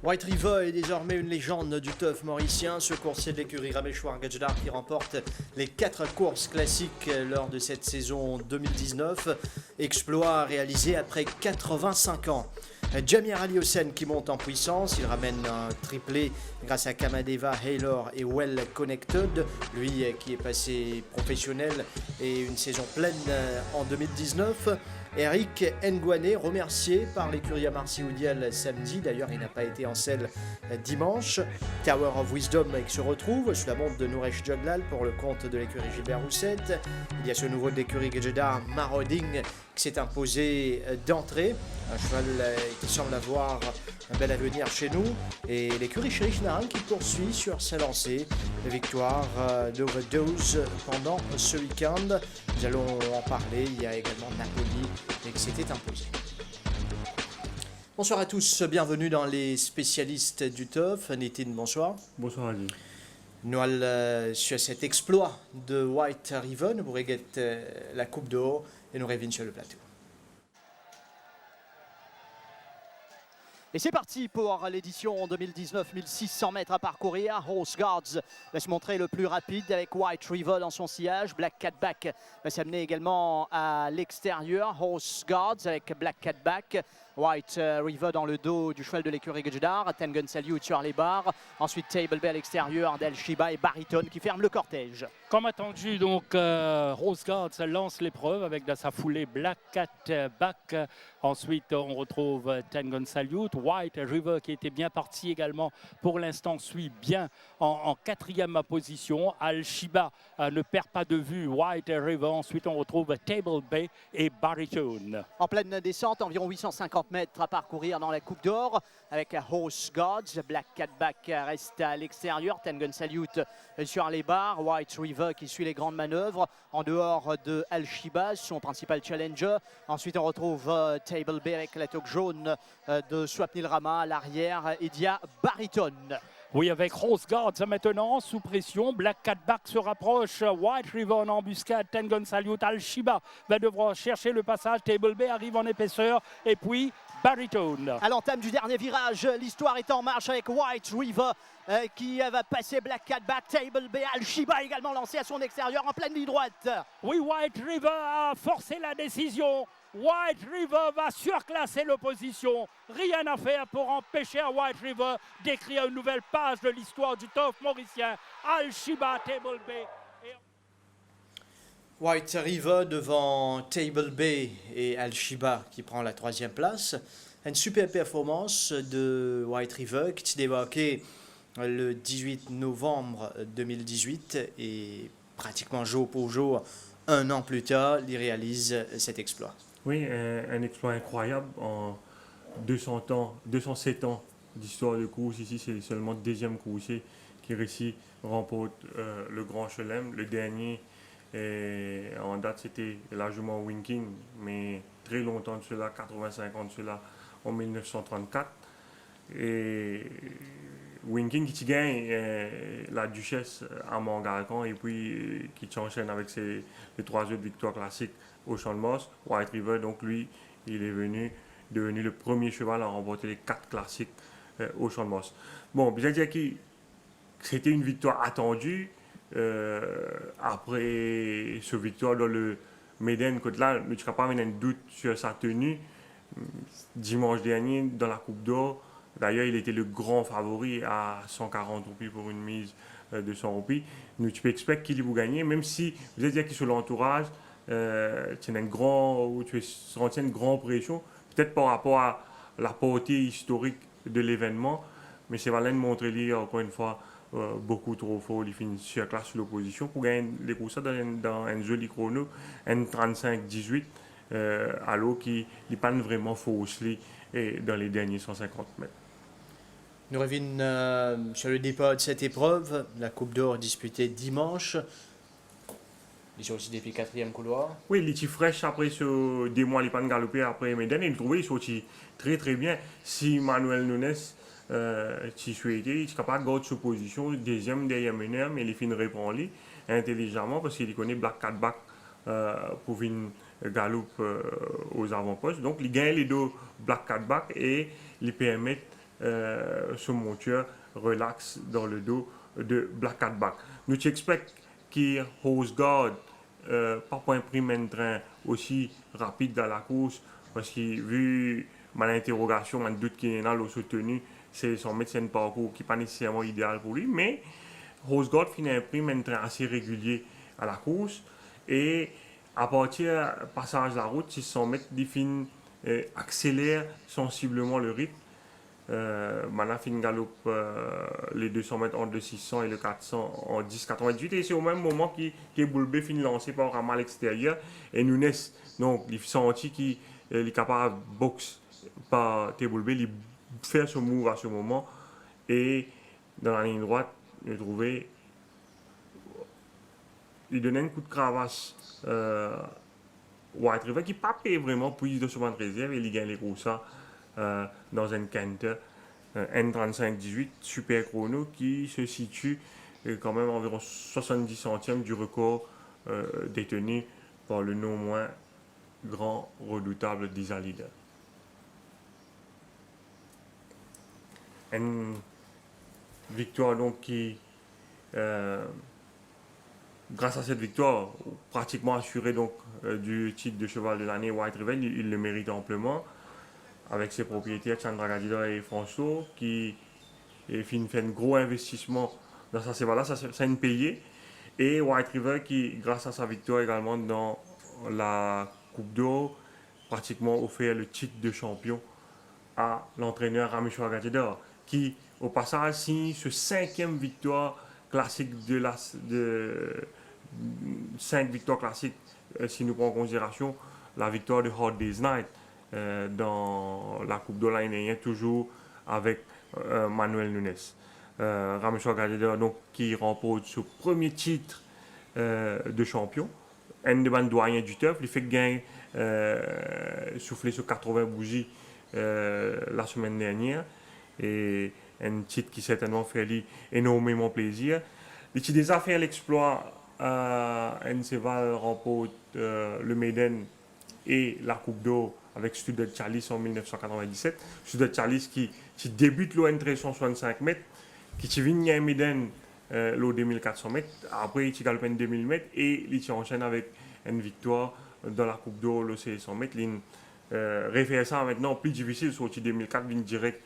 White River est désormais une légende du turf mauricien. Ce coursier de l'écurie Rameshwar Gajdar qui remporte les 4 courses classiques lors de cette saison 2019. Exploit réalisé après 85 ans. Jamir Ali Hossein qui monte en puissance, il ramène un triplé grâce à Kamadeva, Haylor et Well Connected, lui qui est passé professionnel et une saison pleine en 2019. Eric Ngwane, remercié par l'écurie Amarcy-Oudiel samedi, d'ailleurs il n'a pas été en selle dimanche. Tower of Wisdom qui se retrouve sous la montre de Nouresh Joglal pour le compte de l'écurie Gilbert Rousset. Il y a ce nouveau de l'écurie Gajdar, Maroding, qui s'est imposé d'entrée. Un cheval qui semble avoir un bel avenir chez nous. Et l'écurie Chérif Naran qui poursuit sur sa lancée. Victoire d'Overdose pendant ce week-end. Nous allons en parler. Il y a également Napoli qui s'était imposé. Bonsoir à tous, bienvenue dans les spécialistes du TOF. Nitin, bonsoir. Bonsoir Ali. Nous allons sur cet exploit de White River, nous pourrons la Coupe d'Or et nous revenons sur le plateau. Et c'est parti pour l'édition 2019, 1600 mètres à parcourir. Horse Guards va se montrer le plus rapide avec White River dans son sillage. Black Catback va s'amener également à l'extérieur. Horse Guards avec Black Catback. White River dans le dos du cheval de l'écurie Gajdar. Tengun Salute sur les barres. Ensuite Table Bay à l'extérieur d'El Shiba et Bariton qui ferment le cortège. Comme attendu, donc Horse Guards lance l'épreuve avec dans sa foulée Black Catback. Ensuite on retrouve Tengun Salute. White River qui était bien parti également pour l'instant suit bien en quatrième position. Al Shiba ne perd pas de vue White River. Ensuite on retrouve Table Bay et Baritone. En pleine descente, environ 850 mètres à parcourir dans la Coupe d'Or avec Horse Guards. Black Catback reste à l'extérieur. Tengun Salute sur les barres. White River qui suit les grandes manœuvres en dehors de Al Shiba, son principal challenger. Ensuite on retrouve Table Bay avec la toque jaune de Swapnil Rama à l'arrière. Edia Baritone. Oui, avec Horse Guards maintenant sous pression. Black Catback se rapproche. White River en embuscade. Tengun Salute. Al Shiba va devoir chercher le passage. Table Bay arrive en épaisseur. Et puis Baritone. À l'entame du dernier virage, l'histoire est en marche avec White River qui va passer Black Catback. Table Bay. Al Shiba également lancé à son extérieur en pleine ligne droite. Oui, White River a forcé la décision. White River va surclasser l'opposition. Rien à faire pour empêcher à White River d'écrire une nouvelle page de l'histoire du turf mauricien. Al Shiba, Table Bay. White River devant Table Bay et Al Shiba qui prend la 3e place. Une super performance de White River qui s'est débarqué le 18 novembre 2018 et pratiquement jour pour jour, un an plus tard, il réalise cet exploit. Oui, un exploit incroyable en 207 ans d'histoire de course. Ici, c'est seulement le deuxième coursier qui réussit remporte le Grand Chelem. Le dernier en date, c'était largement Winking, mais très longtemps de cela, 85 ans de cela, en 1934. Et Winking qui gagne la Duchesse à Mangarcan et puis qui s'enchaîne avec les 3 autres victoires classiques au Champ de Mars. White River, donc lui, il est devenu le premier cheval à remporter les 4 classiques au Champ de Mars. Bon, bien dire que c'était une victoire attendue. Après ce victoire dans le Méden, là, je ne suis pas un doute sur sa tenue. Dimanche dernier, dans la Coupe d'Or, d'ailleurs, il était le grand favori à 140 roupies pour une mise de 100 roupies. Nous, tu peux expecter qu'il va gagner, même si vous êtes dire qu'il sur l'entourage, tu as une grande pression, peut-être par rapport à la portée historique de l'événement, mais c'est Valène Montrelli, encore une fois, beaucoup trop fort, il finit sur la classe sur l'opposition pour gagner les courses dans un joli chrono, N35-18, alors qu'il n'est pas vraiment faussé dans les derniers 150 mètres. Nous revenons sur le départ de cette épreuve, la Coupe d'Or disputée dimanche. Ils sont aussi depuis 4e couloir. Oui, il est fraîche après ce 2 mois, il n'a pas galopé après Méden. Il trouvait qu'il sortit très très bien. Si Manuel Nunes si souhaité, il est capable de garder sa position, deuxième derrière meneur, mais il finit de répondre intelligemment parce qu'il connaît Black Catback pour venir galoper aux avant-postes. Donc, il gagne les deux Black Catback et il permet ce monture relax dans le dos de Black Cat Back. Nous expectons qu'il Horse Guard pas pour imprimer un train aussi rapide dans la course parce que vu mon interrogation, mon doute qui est dans l'eau soutenu, c'est son médecin de parcours qui n'est pas nécessairement idéal pour lui, mais Horse Guard finit imprimer un train assez régulier à la course et à partir du passage de la route, 600 mètres, il finit accélère sensiblement le rythme. Maintenant, fin galop les 200 mètres entre le 600 et le 400 en 10,98 et c'est au même moment que Boulbé finit lancé par Ramal à l'extérieur et Nunes, donc il senti qu'il est capable de boxer par Boulbé, il fait ce move à ce moment et dans la ligne droite, il trouvé il donnait un coup de cravache White River qui n'a pas payé vraiment prise de souvent de réserve et il gagne les courses dans un canter N35-18 super chrono qui se situe quand même environ 70 centièmes du record détenu par le non moins grand redoutable Disa Leader. Une victoire donc qui grâce à cette victoire, pratiquement assuré donc du titre de cheval de l'année White River, il le mérite amplement avec ses propriétaires Chandra Gadida et François qui fait un gros investissement dans sa cheval-là, ça a une payé. Et White River qui, grâce à sa victoire également dans la Coupe d'Or, pratiquement offert le titre de champion à l'entraîneur Rameshwar Gadida qui, au passage, signe ce 5e victoire classique de 5 victoires classiques si nous prenons en considération la victoire de Hard Day's Night dans la Coupe d'Or l'année dernière, toujours avec Manuel Nunes. Rameshwar Gadida donc qui remporte ce premier titre de champion, un des doyen du turf, il fait gagner souffler sur 80 bougies la semaine dernière et un titre qui certainement fait lui énormément plaisir. Il a déjà fait l'exploit NCval remporte le Maiden et la Coupe d'Or avec Studded Chalice en 1997. Studded Chalice qui débute l'ON 1365 mètres, qui vient à Maiden l'eau 2400 mètres, après il galope 2000 mètres et il enchaîne avec une victoire dans la Coupe d'Or l'eau 600 mètres. Réfère ça maintenant plus difficile sur 2004, il direct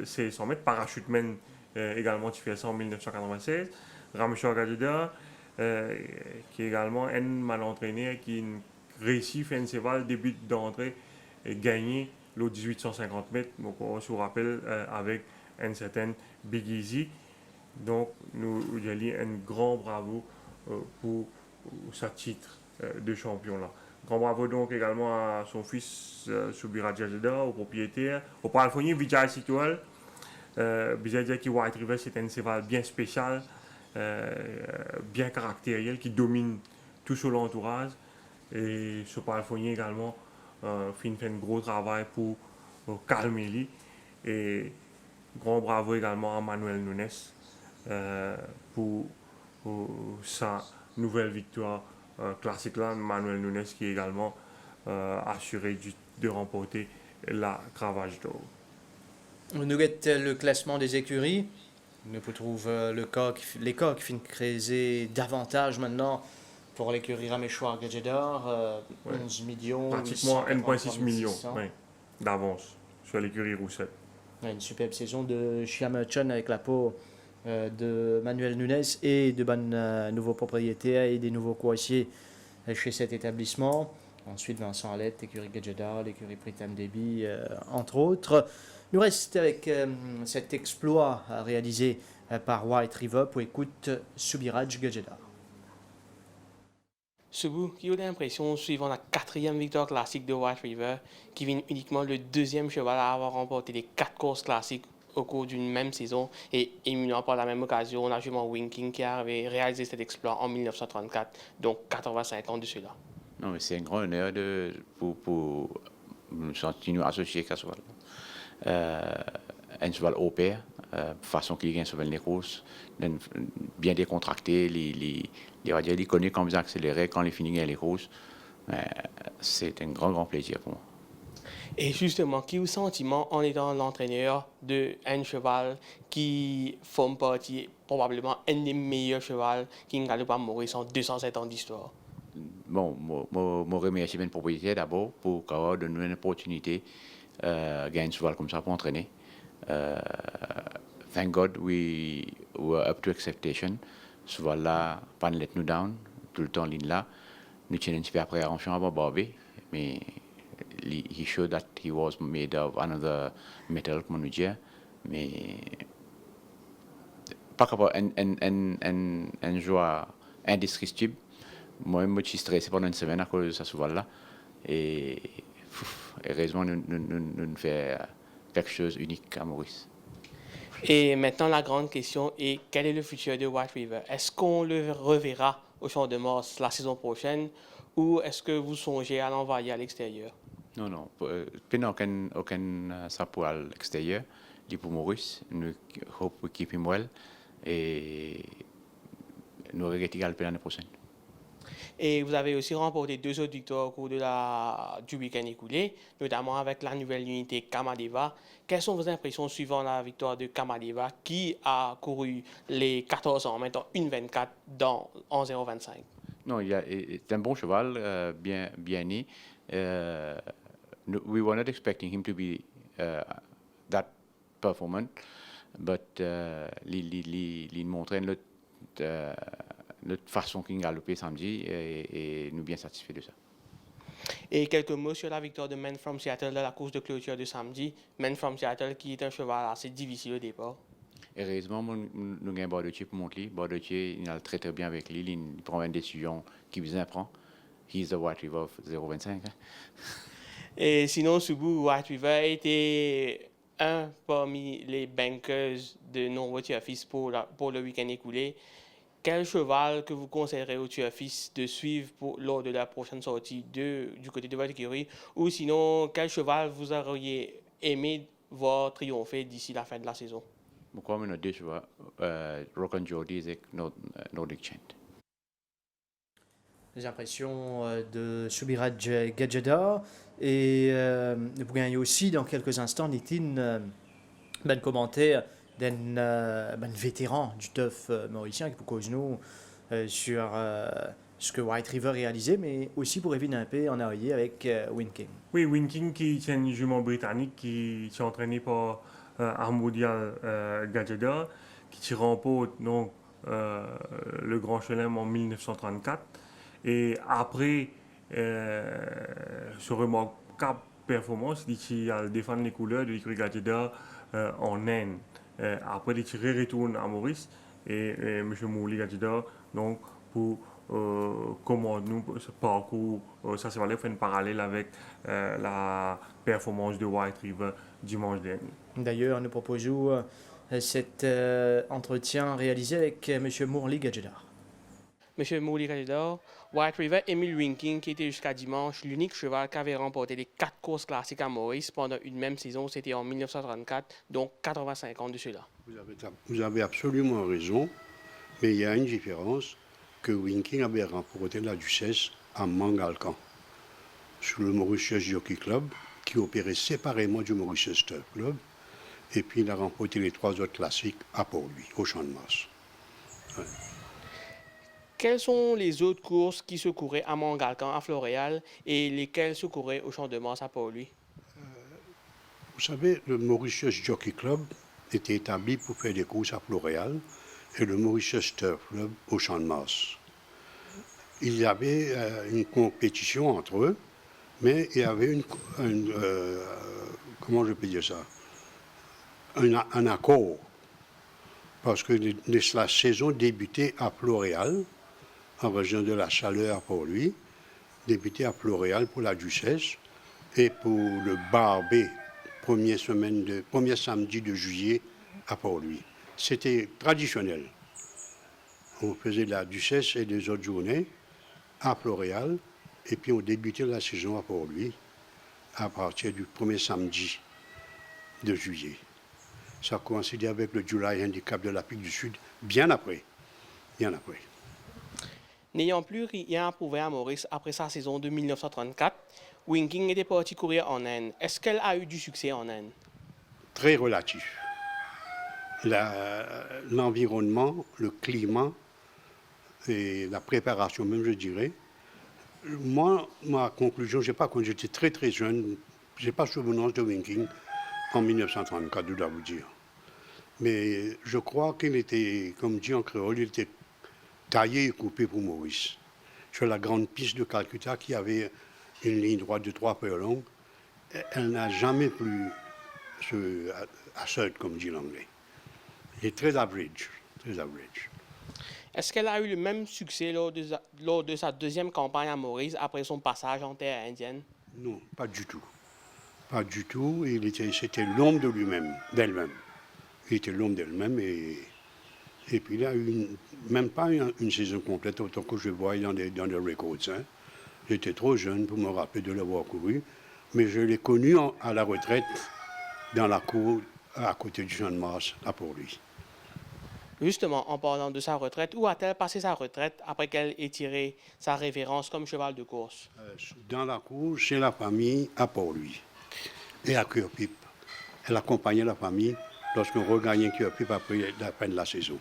600 mètres, Parachuteman également qui fait ça en 1996. Rameshwar Gadida qui est également un mal entraîné qui réussit faire un cheval début d'entrée et gagner l'eau 1850 mètres, donc on se rappelle avec un certain Big Easy. Donc nous avons un grand bravo pour ce titre de champion là. Grand bravo donc également à son fils Subiraj Gadida, au propriétaire, au palefrenier Vijay Sitwal. Vijay qui White River c'est un cheval bien spécial, bien caractériel qui domine tout sur l'entourage et ce palefrenier également fait un gros travail pour calmer lui et grand bravo également à Manuel Nunes pour sa nouvelle victoire classique là. Manuel Nunes qui est également assuré de remporter la cravache d'or. Nous guettons le classement des écuries. Nous trouvons les cas qui finissent créer davantage maintenant pour l'écurie Rameshwar Gadida, 11 millions. Pratiquement 1,6 million d'avance sur l'écurie Roussel. Une superbe saison de Shia Merchant avec la peau de Manuel Nunes et de nouveaux propriétaires et des nouveaux coursiers chez cet établissement. Ensuite, Vincent Alette, l'écurie Gadida, l'écurie Pritam Debi, entre autres. Nous restons avec cet exploit réalisé par White River pour écoute Subiraj Gadida. Subu, qui a l'impression, suivant la 4e victoire classique de White River, qui vient uniquement le 2e cheval à avoir remporté les 4 courses classiques au cours d'une même saison et éminent par la même occasion, la jument Winking qui avait réalisé cet exploit en 1934, donc 85 ans de cela. Non, mais c'est un grand honneur pour nous sentir associés à ce cheval. Un cheval au pair, façon qu'il gagne sur les courses, bien décontracté, il connaît comment accélérer quand il finit les courses. C'est un grand plaisir pour moi. Et justement, quel est le sentiment en étant l'entraîneur d'un cheval qui forme partie, probablement, un des meilleurs chevaux qui galope à Maurice en 207 ans d'histoire? Bon, je remercie le propriétaire d'abord pour avoir donné une opportunité de gagner un cheval comme ça pour entraîner. Thank God we were up to expectation. Ce cheval-là, pas let nous down, tout le temps ligne là. Nous tenons un petit peu après arrangement à Barbie, mais he showed that he was made of another metal, comme on dit, mais pas capable un joueur indestructible. Moi, je suis stressé pendant une semaine à cause de ce cheval-là. Et heureusement, nous faisons quelque chose d'unique à Maurice. Et maintenant, la grande question est, quel est le futur de White River? Est-ce qu'on le reverra au Champ de Mars la saison prochaine ou est-ce que vous songez à l'envoyer à l'extérieur? Non. Pas aucun support à l'extérieur. Pour Maurice, nous hope we keep him well et nous regrettons l'année prochaine. Et vous avez aussi remporté 2 autres victoires au cours du week-end écoulé, notamment avec la nouvelle unité Kamadeva. Quelles sont vos impressions suivant la victoire de Kamadeva qui a couru les 14 ans, maintenant 1,24 en 0,25? Non, c'est un bon cheval, bien né. We were not expecting him to be that performant, but il montrait notre façon qu'il galopait samedi et nous bien satisfaits de ça. Et quelques mots sur la victoire de Man from Seattle de la course de clôture de samedi. Man from Seattle qui est un cheval assez difficile au départ. Heureusement, nous avons Bordeaux pour monter. Bordeaux, il a très bien avec lui. Il prend une décision qu'il besoin prendre. He's the White River of 0,25. Et sinon, Subu, White River était un parmi les bankers de nombreux Turfis pour le week-end écoulé. Quel cheval que vous conseillerez aux Turfis de suivre lors de la prochaine sortie du côté de votre écurie? Ou sinon, quel cheval vous auriez aimé voir triompher d'ici la fin de la saison? Je crois que nous avons 2 chevaux. Rock and Jordy et Nordic Chant. Les impressions de Subiraj Gajada et vous gagnez aussi dans quelques instants, Nitin, commentaire d'un vétéran du turf mauricien qui vous cause nous sur ce que White River réalisait, mais aussi pour éviter un peu en arrière avec Winking. Oui, Winking qui est une jument britannique qui est entraîné par Armodial Gajada, qui remporte donc le Grand Chelem en 1934. Et après ce remarquable performance, il a défendu les couleurs de l'écurie Gajada en Inde. Après, il retourne à Maurice et M. Mouli Gajada, donc pour commander nous ce parcours, ça c'est valable, fait un parallèle avec la performance de White River dimanche dernier. D'ailleurs, nous proposons cet entretien réalisé avec M. Mourli Gadjedar. M. Mouli Gajada, White River, Emile Winking, qui était jusqu'à dimanche l'unique cheval qui avait remporté les 4 courses classiques à Maurice pendant une même saison, c'était en 1934, donc 85 ans de cela. Vous avez absolument raison, mais il y a une différence que Winking avait remporté la Duchesse à Mangalcan, sous le Mauritius Jockey Club, qui opérait séparément du Mauritius Turf Club, et puis il a remporté les 3 autres classiques à Port-Louis, au Champ de Mars. Ouais. Quelles sont les autres courses qui se couraient à Mangalcan, à Floréal, et lesquelles se couraient au Champ de Mars à Port-Louis? Vous savez, le Mauritius Jockey Club était établi pour faire des courses à Floréal et le Mauritius Turf Club au Champ de Mars. Il y avait une compétition entre eux, mais il y avait comment je peux dire ça, un accord, parce que la saison débutait à Floréal, en région de la Chaleur pour lui, débutait à Floréal pour la Duchesse, et pour le Barbet, premier samedi de juillet à Port-Louis. C'était traditionnel. On faisait la Duchesse et les autres journées à Floréal, et puis on débutait la saison à Port-Louis à partir du premier samedi de juillet. Ça coïncidait avec le July Handicap de l'Afrique du Sud, bien après. N'ayant plus rien à prouver à Maurice après sa saison de 1934, Winking était parti courir en Inde. Est-ce qu'elle a eu du succès en Inde? Très relatif. L'environnement, le climat et la préparation même, je dirais. Moi, ma conclusion, je sais pas, quand j'étais très très jeune, je n'ai pas souvenance de Winking en 1934, je dois vous dire. Mais je crois qu'il était, comme dit en créole, il était taillé et coupé pour Maurice. Sur la grande piste de Calcutta qui avait une ligne droite de 3 furlongs, elle n'a jamais plus à seul, comme dit l'anglais. Il est très average, très average. Est-ce qu'elle a eu le même succès lors de sa deuxième campagne à Maurice après son passage en terre indienne? Non, pas du tout. Pas du tout. C'était l'ombre de lui-même, d'elle-même. Il était l'ombre d'elle-même et puis il a eu même pas une saison complète autant que je voyais dans les records. Hein. J'étais trop jeune pour me rappeler de l'avoir couru, mais je l'ai connu à la retraite dans la cour à côté du champ de Mars à Port-Louis. Justement, en parlant de sa retraite, où a-t-elle passé sa retraite après qu'elle ait tiré sa révérence comme cheval de course? Dans la cour, chez la famille à Port-Louis et à Cœur-Pipe. Elle accompagnait la famille lorsqu'on regagnait Cœur-Pipe après la fin de la saison.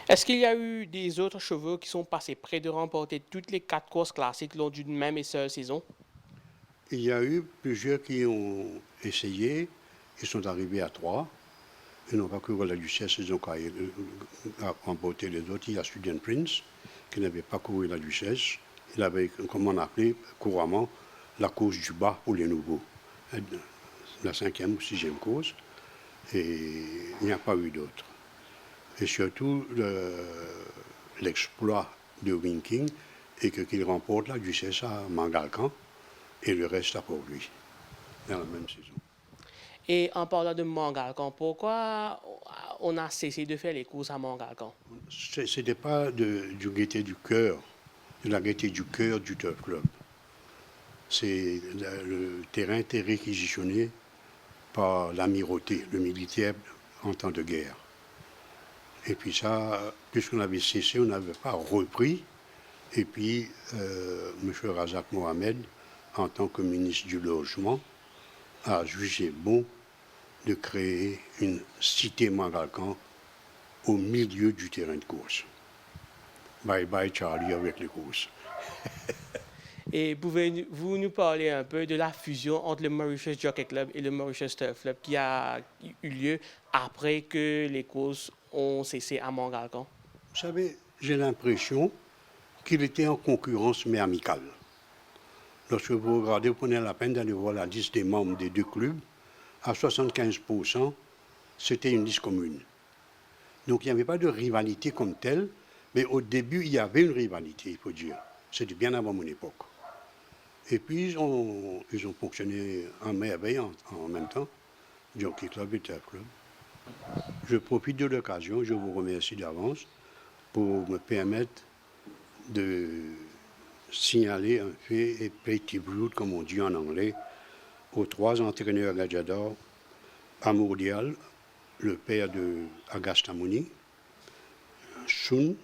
Est-ce qu'il y a eu des autres chevaux qui sont passés près de remporter toutes les 4 courses classiques lors d'une même et seule saison? Il y a eu plusieurs qui ont essayé, ils sont arrivés à 3. Ils n'ont pas couru la Duchesse, ils ont remporté les autres. Il y a Student Prince, qui n'avait pas couru la Duchesse. Il avait, comme on appelait couramment, la course du bas pour les nouveaux. La 5e ou 6e course. Et il n'y a pas eu d'autres. Et surtout, l'exploit de Winking est qu'il remporte la Duchesse à Mangalcan et le reste à Port-Louis, dans la même saison. Et en parlant de Mangalcan, pourquoi on a cessé de faire les courses à Mangalcan? Ce n'était pas du gaieté du cœur, de la gaieté du cœur du Turf Club. Le terrain était réquisitionné par l'amirauté, le militaire en temps de guerre. Et puis ça, puisqu'on avait cessé, on n'avait pas repris. Et puis, M. Razak Mohamed, en tant que ministre du Logement, a jugé bon de créer une cité Mangalcan au milieu du terrain de course. Bye bye Charlie avec les courses. Et pouvez-vous nous parler un peu de la fusion entre le Mauritius Jockey Club et le Mauritius Turf Club qui a eu lieu après que les courses ont cessé à Mangalcan? Vous savez, j'ai l'impression qu'il était en concurrence mais amicale. Lorsque vous regardez, vous prenez la peine d'aller voir la liste des membres des deux clubs, à 75%, c'était une liste commune. Donc il n'y avait pas de rivalité comme telle, mais au début, il y avait une rivalité, il faut dire. C'était bien avant mon époque. Et puis, ils ont fonctionné en merveille en même temps, Jockey Club et Turf Club. Je profite de l'occasion, je vous remercie d'avance, pour me permettre de signaler un fait et petit blood, comme on dit en anglais, aux 3 entraîneurs Gadjador, Amour Dial, le père de Agasta Mouni, Sun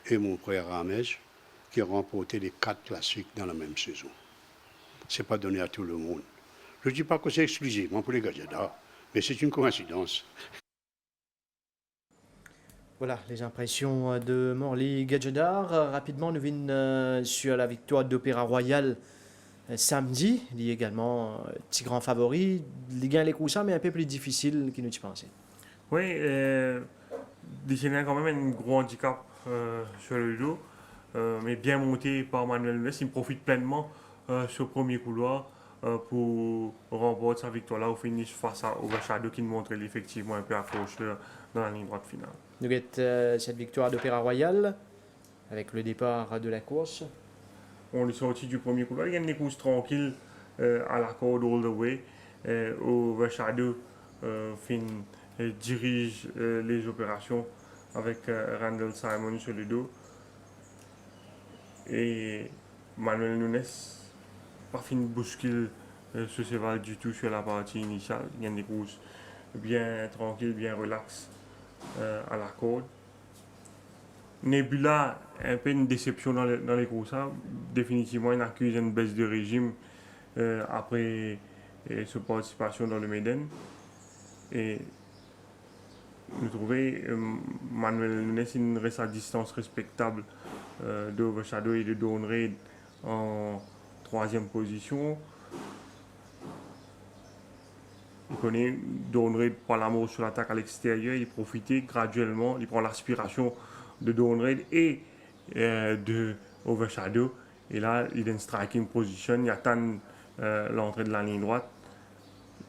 et mon frère Ramesh, qui ont remporté les 4 classiques dans la même saison. Ce n'est pas donné à tout le monde. Je ne dis pas que c'est exclusivement pour les Gadjador, mais c'est une coïncidence. Voilà les impressions de Morley Gadjadar. Rapidement, nous venons sur la victoire d'Opéra Royal samedi. Il y a également petit grand favori. Il gagne les coussins, mais un peu plus difficile qu'il nous y pensait. Oui, il y a quand même un gros handicap sur le dos, mais bien monté par Manuel Nunes. Il profite pleinement sur le premier couloir pour remporter sa victoire là au finish face à Overshadow qui nous montre effectivement un peu accrocheur dans la ligne droite finale. Nous guettons cette victoire d'Opéra Royal avec le départ de la course. On est sorti du premier couloir. Il y a une course tranquille à la corde all the way. Overshadow dirige les opérations avec Randall Simon sur le dos. Et Manuel Nunes pas fin de bouscule ce cheval du tout sur la partie initiale. Il y a des courses bien tranquilles, bien relax à la corde. Nebula, un peu une déception dans les courses. Définitivement, il accuse une baisse de régime après sa participation dans le Maiden. Et nous trouvons Manuel Nunes reste à distance respectable de Overshadow et de Dawn Reid en troisième position. Il connaît Dawn Reid par l'amour sur l'attaque à l'extérieur, il profitait graduellement, il prend l'aspiration de Dawn Reid et de Overshadow. Et là, il est en striking position, il attend l'entrée de la ligne droite,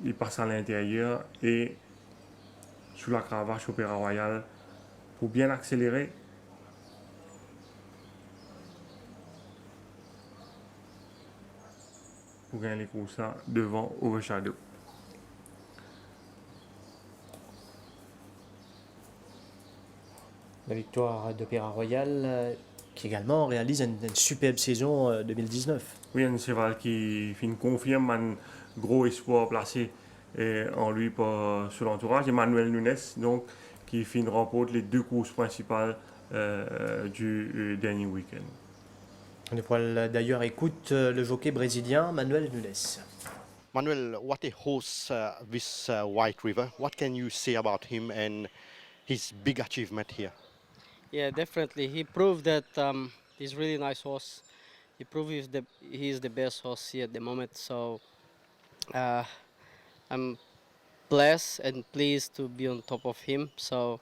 il passe à l'intérieur et sous la cravache Opéra Royal pour bien accélérer. Pour gagner les courses devant Overshadow. La victoire d'Opéra Royal qui également réalise une superbe saison 2019. Oui, un cheval qui confirme un gros espoir placé en lui par sur l'entourage. Emmanuel Nunes, donc, qui remporte les deux courses principales du dernier week-end. On pourra d'ailleurs écouter le jockey brésilien Manuel Nunes. Manuel, what a horse this White River. What can you say about him and his big achievement here? Yeah, definitely. He proved that he's a really nice horse. He proved he's the best horse here at the moment. So I'm blessed and pleased to be on top of him. So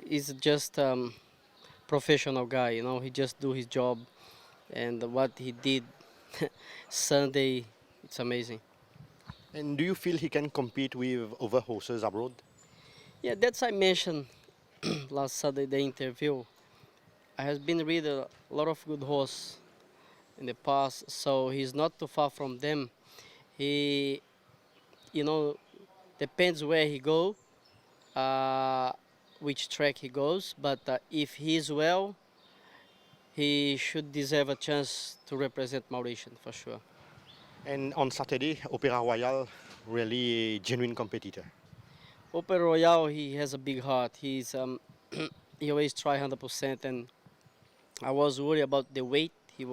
he's just professional guy, you know. He just do his job, and what he did Sunday, it's amazing. And do you feel he can compete with other horses abroad? Yeah, that's I mentioned last Saturday the interview. I has been read a lot of good horse in the past, so he's not too far from them. He, you know, depends where he go, which track he goes. But if he's well, he should deserve a chance to represent Mauritian for sure. And on Saturday, Opéra Royal, really a genuine competitor. Opera Royale, he has a big heart. He's he always try 100%, and I was worried about the weight. He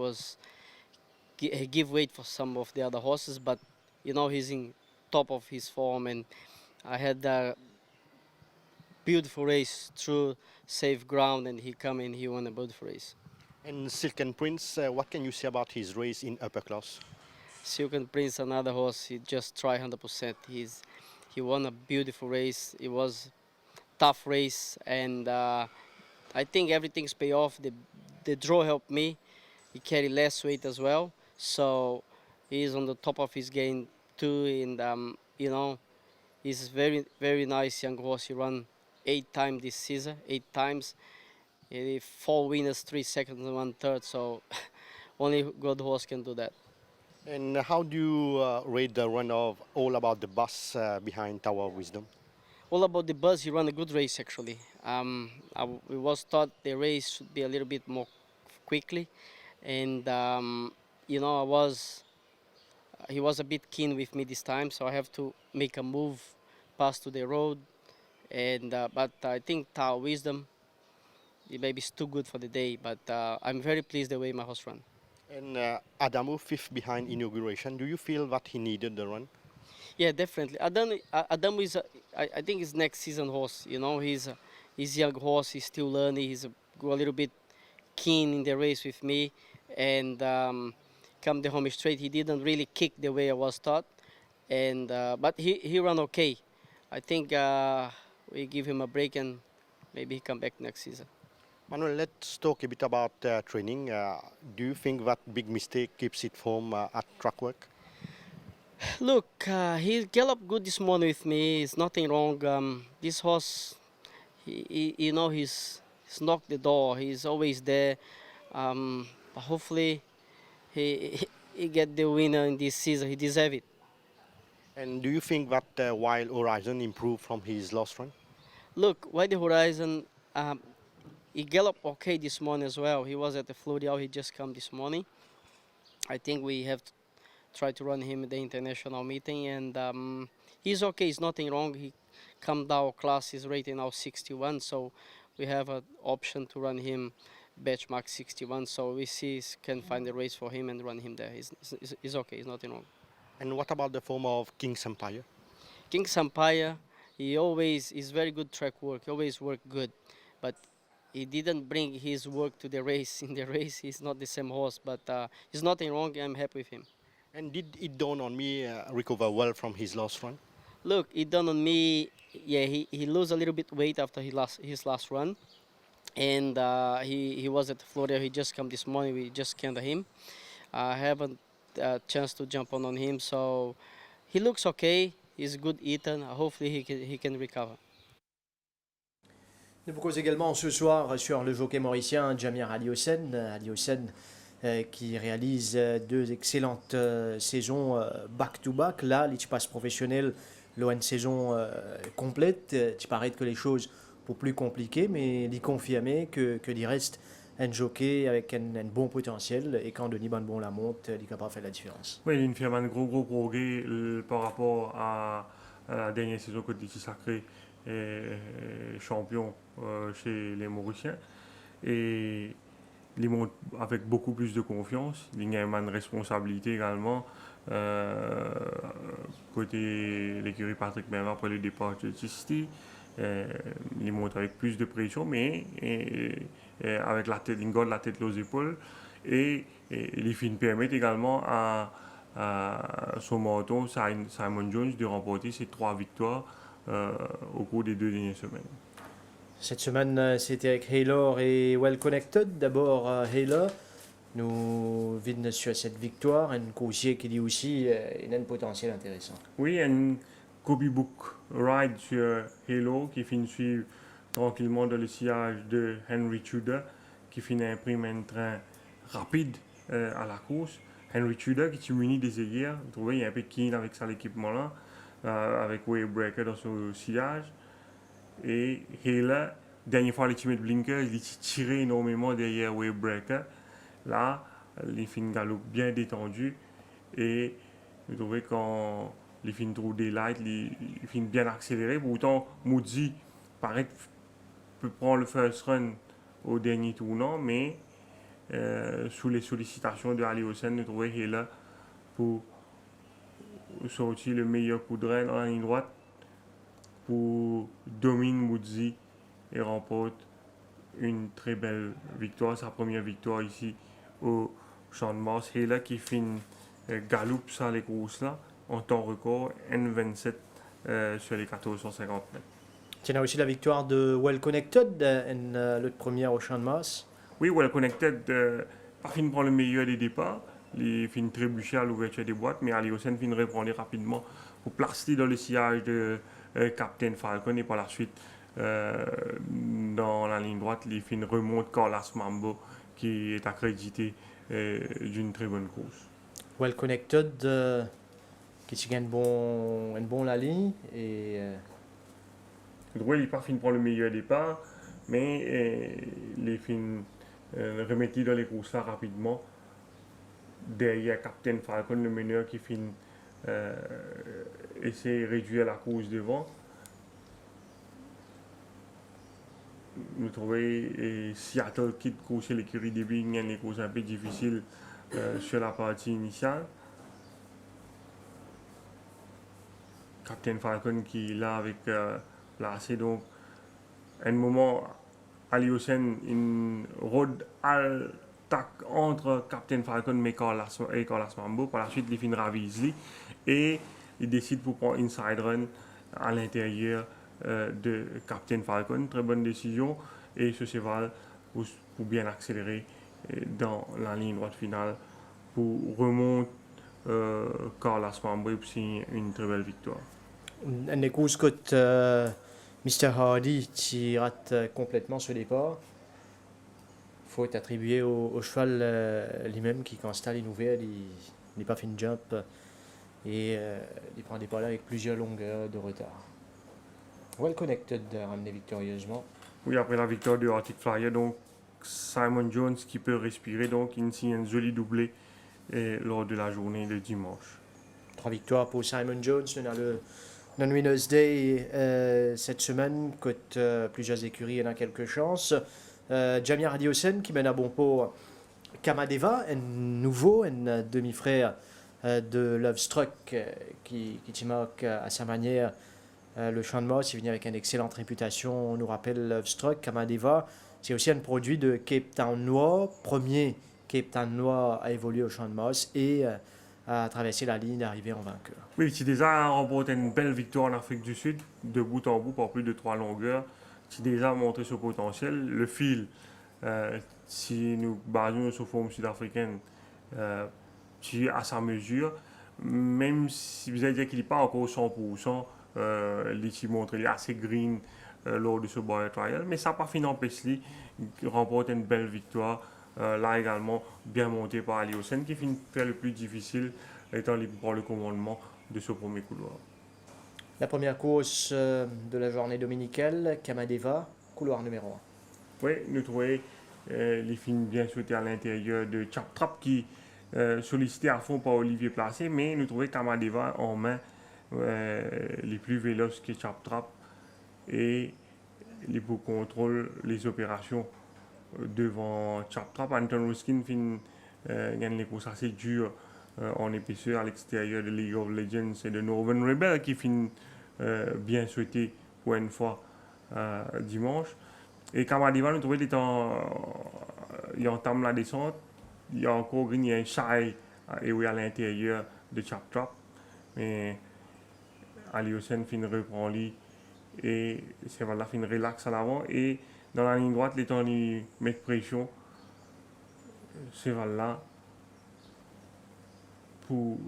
give weight for some of the other horses, but you know he's in top of his form, and I had a beautiful race through safe ground, and he come in, he won a beautiful race. And Silken Prince, what can you say about his race in upper class? Silken Prince, another horse, he just try 100%. He won a beautiful race. It was tough race, and I think everything's pay off. The draw helped me. He carried less weight as well, so he's on the top of his game too. And you know, he's very very nice young horse. He run 8 times this season, 8 times. 4 winners, 3 seconds, and 1/3. So only good horse can do that. And how do you rate the run of All About the Bus behind Tower of Wisdom? All About the Buzz, he ran a good race actually. We was thought the race should be a little bit more quickly, and you know he was a bit keen with me this time, so I have to make a move past to the road, and but I think Tower of Wisdom, it maybe is too good for the day, but I'm very pleased the way my horse ran. And Adamu, 5th behind Inauguration. Do you feel that he needed the run? Yeah, definitely. Adam is, I think, his next season horse. You know, he's a young horse. He's still learning. He's a little bit keen in the race with me, and come the home straight, he didn't really kick the way I was taught, and but he ran okay. I think we give him a break and maybe he come back next season. Manuel, let's talk a bit about training. Do you think that big mistake keeps it from at track work? Look, he galloped good this morning with me. It's nothing wrong. This horse, you know, he's knocked the door. He's always there. But hopefully, he get the winner in this season. He deserves it. And do you think that Wild Horizon improved from his last run? Look, Wild Horizon, he galloped okay this morning as well. He was at the Florial. He just come this morning. I think we have to try to run him at the international meeting, and he's okay. He's nothing wrong. He come down class. He's rated now 61, so we have an option to run him benchmark 61. So we see can find a race for him and run him there. He's okay. He's nothing wrong. And what about the form of King's Empire? King's Empire, he always is very good track work. He always work good, but he didn't bring his work to the race. In the race, he's not the same horse, but he's nothing wrong. I'm happy with him. And did it dawn on me recover well from his last run? Look, it dawned on me. Yeah, he lose a little bit weight after his last run, and he was at Florida. He just come this morning. We just scanned him. I haven't chance to jump on him, so he looks okay. He's a good eater. Hopefully he can recover. Nous propose également ce soir sur le jockey mauricien Jamir Aliosen. Aliosen qui réalise deux excellentes saisons back-to-back. Là, il passe professionnel, l'ON saison complète. Il paraît que les choses sont plus compliquées, mais il confirme que il reste un jockey avec un bon potentiel et quand Denis Bonbon la monte, il est capable de faire la différence. Oui, il fait un gros progrès par rapport à la dernière saison que il sacré champion chez les Mauriciens. Et il monte avec beaucoup plus de confiance. Il a une responsabilité également côté l'écurie Patrick Merva après le départ de Tisti. Il monte avec plus de pression, mais avec la tête, il garde la tête aux épaules. Et il permet également à son marathon, Simon Jones, de remporter ses 3 victoires au cours des 2 dernières semaines. Cette semaine, c'était avec Haylor et Well Connected. D'abord, Haylor nous vide sur cette victoire, un coursier qui dit aussi il a un potentiel intéressant. Oui, un copybook ride sur Halo qui finit suivre tranquillement dans le sillage de Henry Tudor qui finit imprimer un train rapide à la course. Henry Tudor qui est muni des aiguilles, vous trouvez, il est un peu keen avec ça l'équipement là, avec Wavebreaker dans son sillage. Et là, dernière fois, les teammates Blinker, il tiré énormément derrière Wavebreaker. Là, les fins galop bien détendu. Et vous trouvez quand les fins trop daylight, les fins bien accéléré. Pourtant, Moody paraît peut prendre le first run au dernier tournant, mais sous les sollicitations de Aliosen, vous trouvez là pour sortir le meilleur coup de rein en ligne droite pour dominer Moody et remporte une très belle victoire, sa première victoire ici au Champ de Mars. Et là qui finit galope sur les courses là en temps record N27 sur les 1450 mètres. Tu as aussi la victoire de Well Connected, l'autre première au Champ de Mars. Oui, Well Connected pas fini prendre le meilleur des départs. Il finit trébucher à l'ouverture des boîtes, mais Aliosen finit reprendre rapidement pour placer dans le sillage de Captain Falcon et par la suite dans la ligne droite, il finit remonte Carlos Mambo qui est accrédité d'une très bonne course. Well Connected qui gagne un bon la ligne et Oui, il pas fini prendre le meilleur départ, mais les fins remettre dans les courses là rapidement. Derrière Captain Falcon, le meneur qui finit essaie de réduire la course devant. Vous trouvez Seattle Kid courser l'écurie début, il y a des courses un peu difficiles sur la partie initiale. Captain Falcon qui est là avec placé donc un moment Aliosen une road attaque entre Captain Falcon et Carlos Mambo. Par la suite il finit Ravisli et il décide pour prendre inside run à l'intérieur de Captain Falcon. Très bonne décision et ce cheval pour bien accélérer dans la ligne droite finale pour remonter Carlos Mambo et puis une très belle victoire. Une course que Mr. Hardy qui rate complètement ce départ. Il faut attribuer au cheval lui-même qui, quand il est ouvert, il n'est pas fait une jump et il prend des pas là avec plusieurs longueurs de retard. Well Connected ramené victorieusement. Oui, après la victoire de Arctic Flyer, donc Simon Jones qui peut respirer, donc il signe un joli doublé lors de la journée de dimanche. 3 victoires pour Simon Jones. On a le Non-Winners Day cette semaine. Côte plusieurs écuries, il y en a quelques chances. Jamir Aliosen qui mène à bon pot Kamadeva, un nouveau, un demi-frère de Lovestruck qui moque à sa manière le champ de Moss. Il vient avec une excellente réputation, on nous rappelle Lovestruck. Kamadeva, c'est aussi un produit de Cape Town Noir, premier Cape Town Noir à évoluer au champ de Moss et à traverser la ligne d'arrivée en vainqueur. Oui, Tideza a remporté une belle victoire en Afrique du Sud, de bout en bout, par plus de 3 longueurs. Tideza a montré son potentiel. Le fil, si nous basons sur forme sud-africaine, qui est à sa mesure, même si vous allez dire qu'il n'est pas encore 100%, il montre qu'il est assez green lors de ce Boyer Trial, mais ça n'a pas fini d'empêcher lui de remporter une belle victoire. Là également, bien monté par Aliosen, qui finit faire le plus difficile, étant libre pour le commandement de ce premier couloir. La première course de la journée dominicale, Kamadeva, couloir numéro 1. Oui, nous trouvons les films bien sautés à l'intérieur de Chap Trap qui sollicité à fond par Olivier Placé, mais nous trouvons Kamadeva en main les plus véloces que Chap Trap et les beaux contrôles, les opérations devant Chap Trap. Anton Ruskin gagne les courses assez dures en épaisseur à l'extérieur de League of Legends et de Northern Rebel qui finit bien sauté pour une fois dimanche. Et Kamadeva, nous trouvons qu'il entame la descente. Il y a encore un shy à l'intérieur de Chap Trap. Mais Aliosen reprend lui et c'est voilà, relax à l'avant. Et dans la ligne droite, les temps de mettre pression, c'est voilà pour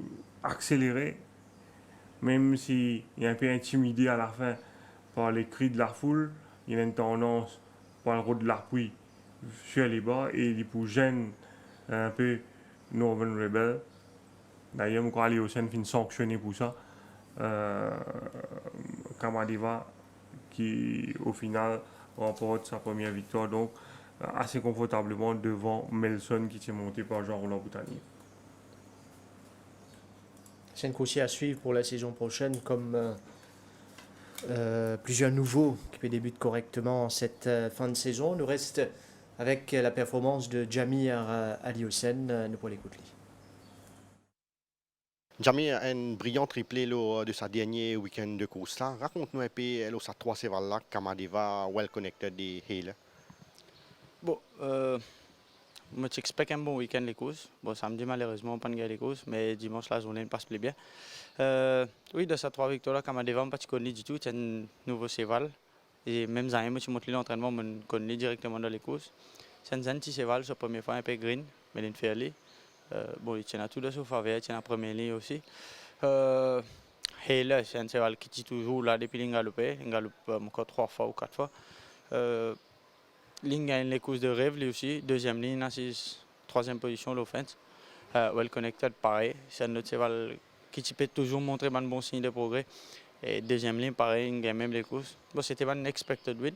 accélérer, même s'il est un peu intimidé à la fin par les cris de la foule, il a une tendance par le rôle de l'appui sur les bas et il pour gêner un peu Northern Rebel. D'ailleurs, quand Aliosen finit sanctionné pour ça, Kamadeva qui au final remporte sa première victoire, donc assez confortablement devant Melson qui s'est monté par Jean-Roland Boutanier. C'est une course à suivre pour la saison prochaine, comme plusieurs nouveaux qui débutent correctement cette fin de saison. On nous reste avec la performance de Jamir Aliosen. Nous pour l'écouter. Jamir, un brillant triplé lors de sa dernier week-end de course. Raconte-nous un peu sa 3 sévales Kamadeva, well connected et Hale. Bon, moi j'expecte un bon week-end les courses. Bon, samedi malheureusement pas de gagner les courses, mais dimanche la journée passe plus bien. Oui, de ces 3 victoires, Kamadeva, pas connu du tout, c'est un nouveau séval. Et même si je monte l'entraînement, je connais directement dans les courses. C'est un petit séval, c'est la première fois un peu green, mais il fait aller. Bon, il tient à tout de son faveur, il tient à la première ligne aussi. Et là, c'est un cheval qui tient toujours là depuis qu'il galope encore 3 fois ou 4 fois. Il gagne les courses de rêve, lui aussi. Deuxième ligne, assise, 3e position, l'offense. Well connected, pareil. C'est un autre cheval qui peut toujours montrer un bon signe de progrès. Et deuxième ligne, pareil, il gagne même les courses. Bon, c'était un expected win.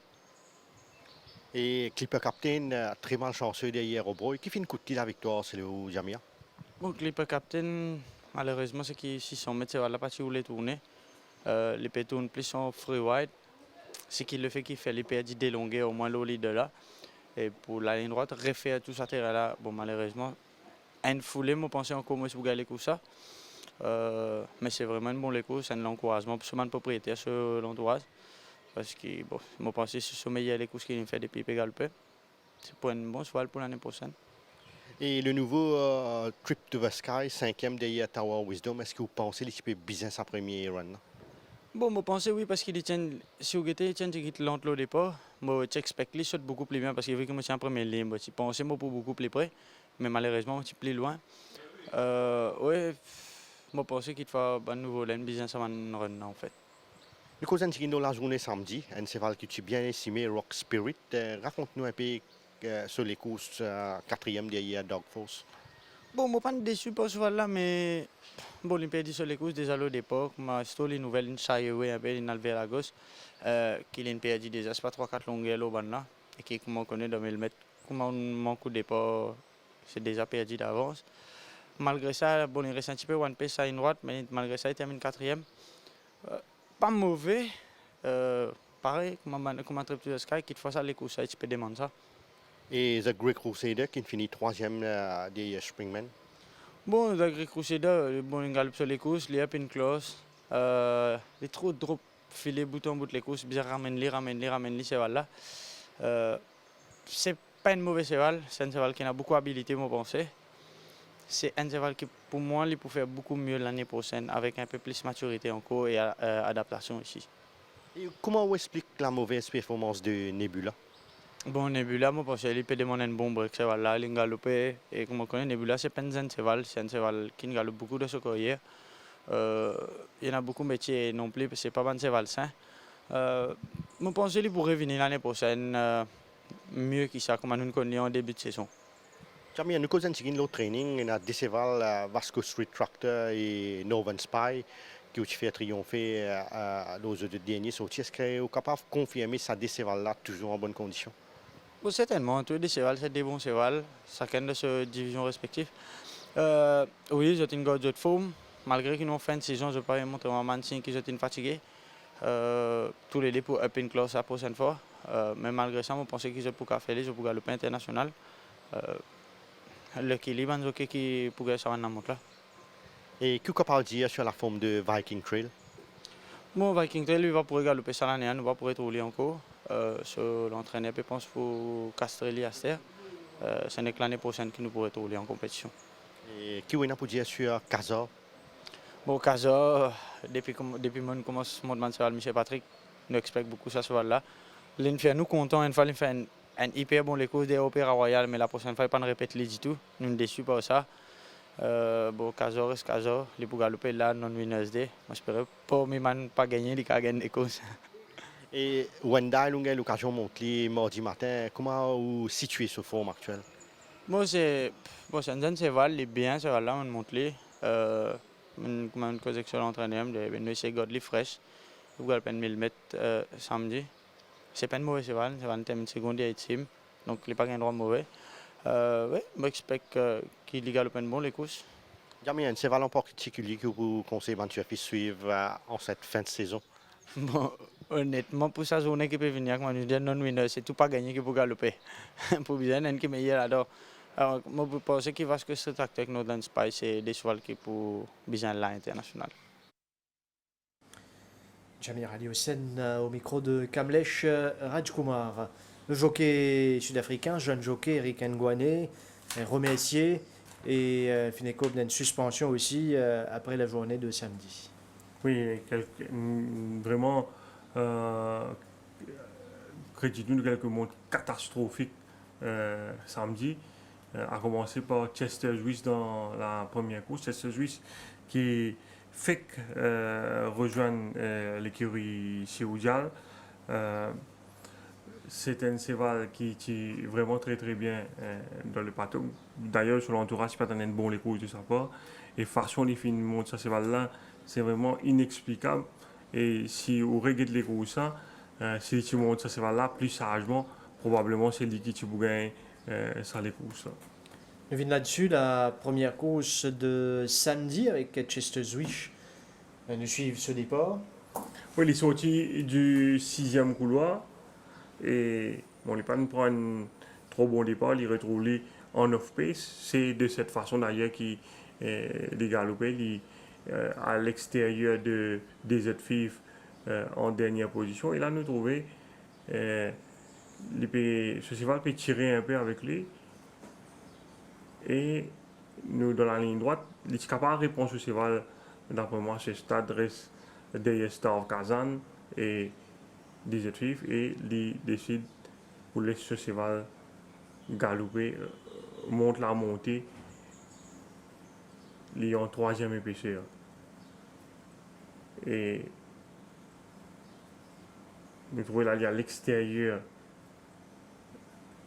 Et Clipper Captain, très malchanceux derrière Obroy. Qui finit coûter la victoire, c'est le Jamir? Bon, Clipper Captain, malheureusement, c'est qu'il 600 mètres, c'est la partie où les tourner. Les pétons tournent plus en free wide. C'est qu'il le fait qu'il fait les perdus délongués au moins l'oli de là. Et pour la ligne droite, refaire tout ça terrain là. Bon, malheureusement, une foulée, je pensais encore moi si vous gagnez les ça. Mais c'est vraiment un bon les c'est un encouragement pour ce man propriétaire sur l'entourage. Parce que bon, je pense que c'est ce meilleur les courses qu'il fait depuis Pégalpe. C'est pour un bon cheval pour l'année prochaine. Et le nouveau Trip to the Sky, 5e derrière Tower Wisdom, est-ce que vous pensez qu'il peut bien sa première run? Bon, je pense oui, parce qu'il tient, si vous regardez, il tient lent au départ. Moi, j'expecte qu'il saute beaucoup plus bien parce qu'il veut que je suis en première ligne. Je pensais pour beaucoup plus près, mais malheureusement, je suis plus loin. Oui, je pense qu'il faut un nouveau lane bien sa run en fait. Le cousin qui dans la journée samedi, un cheval que tu as bien estimé, Rock Spirit. Raconte-nous un peu sur les courses 4e derrière Dog Force. Bon, je ne suis pas déçu par ce cheval-là, mais bon, il perd sur les courses déjà au départ. Je les nouvelles, il shy away un peu, il vers la gauche. Qu'il a perdu déjà, c'est pas 3-4 longueurs au ban là. Et qui, comme on connaît, dans le mètre, comme mon coup de départ, c'est déjà perdu d'avance. Malgré ça, bon, il reste un petit peu one pace à une droite, mais malgré ça, il termine 4e. Pas mauvais. Pareil, comme un Trip to the Sky, qui fois ça les courses, tu peux demander ça. Et The Great Crusader qui finit troisième des Springmen. Bon, The Great Crusader, bon, il galope sur les courses, il est up in close. Il trop drop filer bout en bout les courses, bien ramène-les, cheval là. C'est pas une mauvaise cheval, c'est un cheval qui a beaucoup d'habilité, moi pensais. C'est un cheval qui, pour moi, il peut faire beaucoup mieux l'année prochaine avec un peu plus de maturité encore et adaptation ici. Et comment on explique la mauvaise performance de Nebula? Bon, Nebula, moi, parce qu'il peut demander un bon break, cheval là, il galope. Et comme on connaît, Nebula, c'est pas un cheval, c'est un cheval qui galope beaucoup de ce courrier. Il y en a beaucoup de métiers non plus, c'est pas un cheval sain. Je pense qu'il pourrait venir l'année prochaine mieux que ça, comme nous connaissons en début de saison. Jamie, nous avons un autre training, on a des chevals Vasco Street Tractor et Northern Spy qui ont fait triompher dans les deux derniers sorties. Est-ce que vous êtes capable de confirmer que ces chevals-là toujours en bonne condition? Bon, certainement, tous les chevals, c'est des bons chevals, chacun de ses divisions respectives. Oui, j'ai une gorge de forme. Malgré qu'ils ont fait une saison, je peux montrer à Mansin qu'ils sont fatigués. Tous les deux pour up in close la prochaine fois. Mais malgré ça, je pense qu'ils peuvent faire les pour le pain international. L'équilibre, c'est qui pourrait s'en aller là. Et que peut dire sur la forme de Viking Trail? Bon, Viking Trail, il va pouvoir galoper ça l'année, il va pouvoir rouler encore. Sur l'entraîneur, je pense, pour Castrelli à terre. Ce n'est que l'année prochaine qu'il nous pourrait rouler en compétition. Et qui vous dire sur Casa? Bon, Casa, depuis que je commence mon demande sur Michel Patrick, nous expectons beaucoup ça sur là. L'une fait nous contents, une fois il fait un hyper bon les courses des Opéra Royal, mais la prochaine fois il ne pas répéter du tout. Nous sommes déçus par ça. Bon, Casa reste Casa, les pour galoper là, non winners day. Moi j'espère pas mais pas gagner, les cas gagner des courses. Et Wendell, vous avez l'occasion de monter mardi matin. Comment vous situez ce forme actuel? Bon, c'est un jeune cheval, il est bien, cheval là, on monte les. Comme une cause excellente entraîneur, nous essayons de garder fraîche. Vous allez 1000 mètres samedi. C'est pas un mauvais cheval, c'est un thème secondaire et team, donc il n'est pas un droit mauvais. Oui, j'espère qu'il galope un bon les courses. Il y a un cheval en particulier que vous conseillez de suivre en cette fin de saison? Bon, honnêtement, pour sa journée qui peut venir, comme je dis, non-winner, c'est tout pas gagné qui peut galoper. Pour bien, un qui est meilleur alors. Alors, moi, je pense qu'il va se que avec Northern Spy, c'est des chevaux qui pour bien l'international. Jamir Ali Hossein au micro de Kamlesh Rajkumar. Le jockey sud-africain, jeune jockey Eric Ngwane, remercié et Fineco une suspension aussi après la journée de samedi. Oui, vraiment, crédit-nous de quelques montres catastrophiques samedi. A commencé par Chester Swiss dans la première course. Chester Swiss qui fait rejoindre l'écurie Chéoudjal. C'est un cheval qui est vraiment très très bien dans le plateau. D'ailleurs, sur l'entourage, c'est pas un bon les courses de sa part. Et façon les films montrent ce cheval-là, c'est vraiment inexplicable. Et si vous regardez les courses, si tu montres ce cheval-là plus sagement, probablement c'est lui qui tu peux gagner ça les courses. Nous venons là-dessus, la première course de samedi avec Chester Swiss. Nous suivons ce départ. Oui, il est sorti du 6e couloir. Et bon, il n'est pas prend un trop bon départ, il retrouve lui en off-pace. C'est de cette façon d'ailleurs qu'il galopait à l'extérieur des autres filles en dernière position. Et là, nous trouvons ce cheval peut tirer un peu avec lui. Et nous, dans la ligne droite, il est capable de répondre ce cheval, d'après moi, ce stade reste derrière Star of Kazan et des autres filles. Et il décide pour laisser ce cheval galoper, monte la montée, il est en 3e épaisseur. Et nous trouvons là, il est à l'extérieur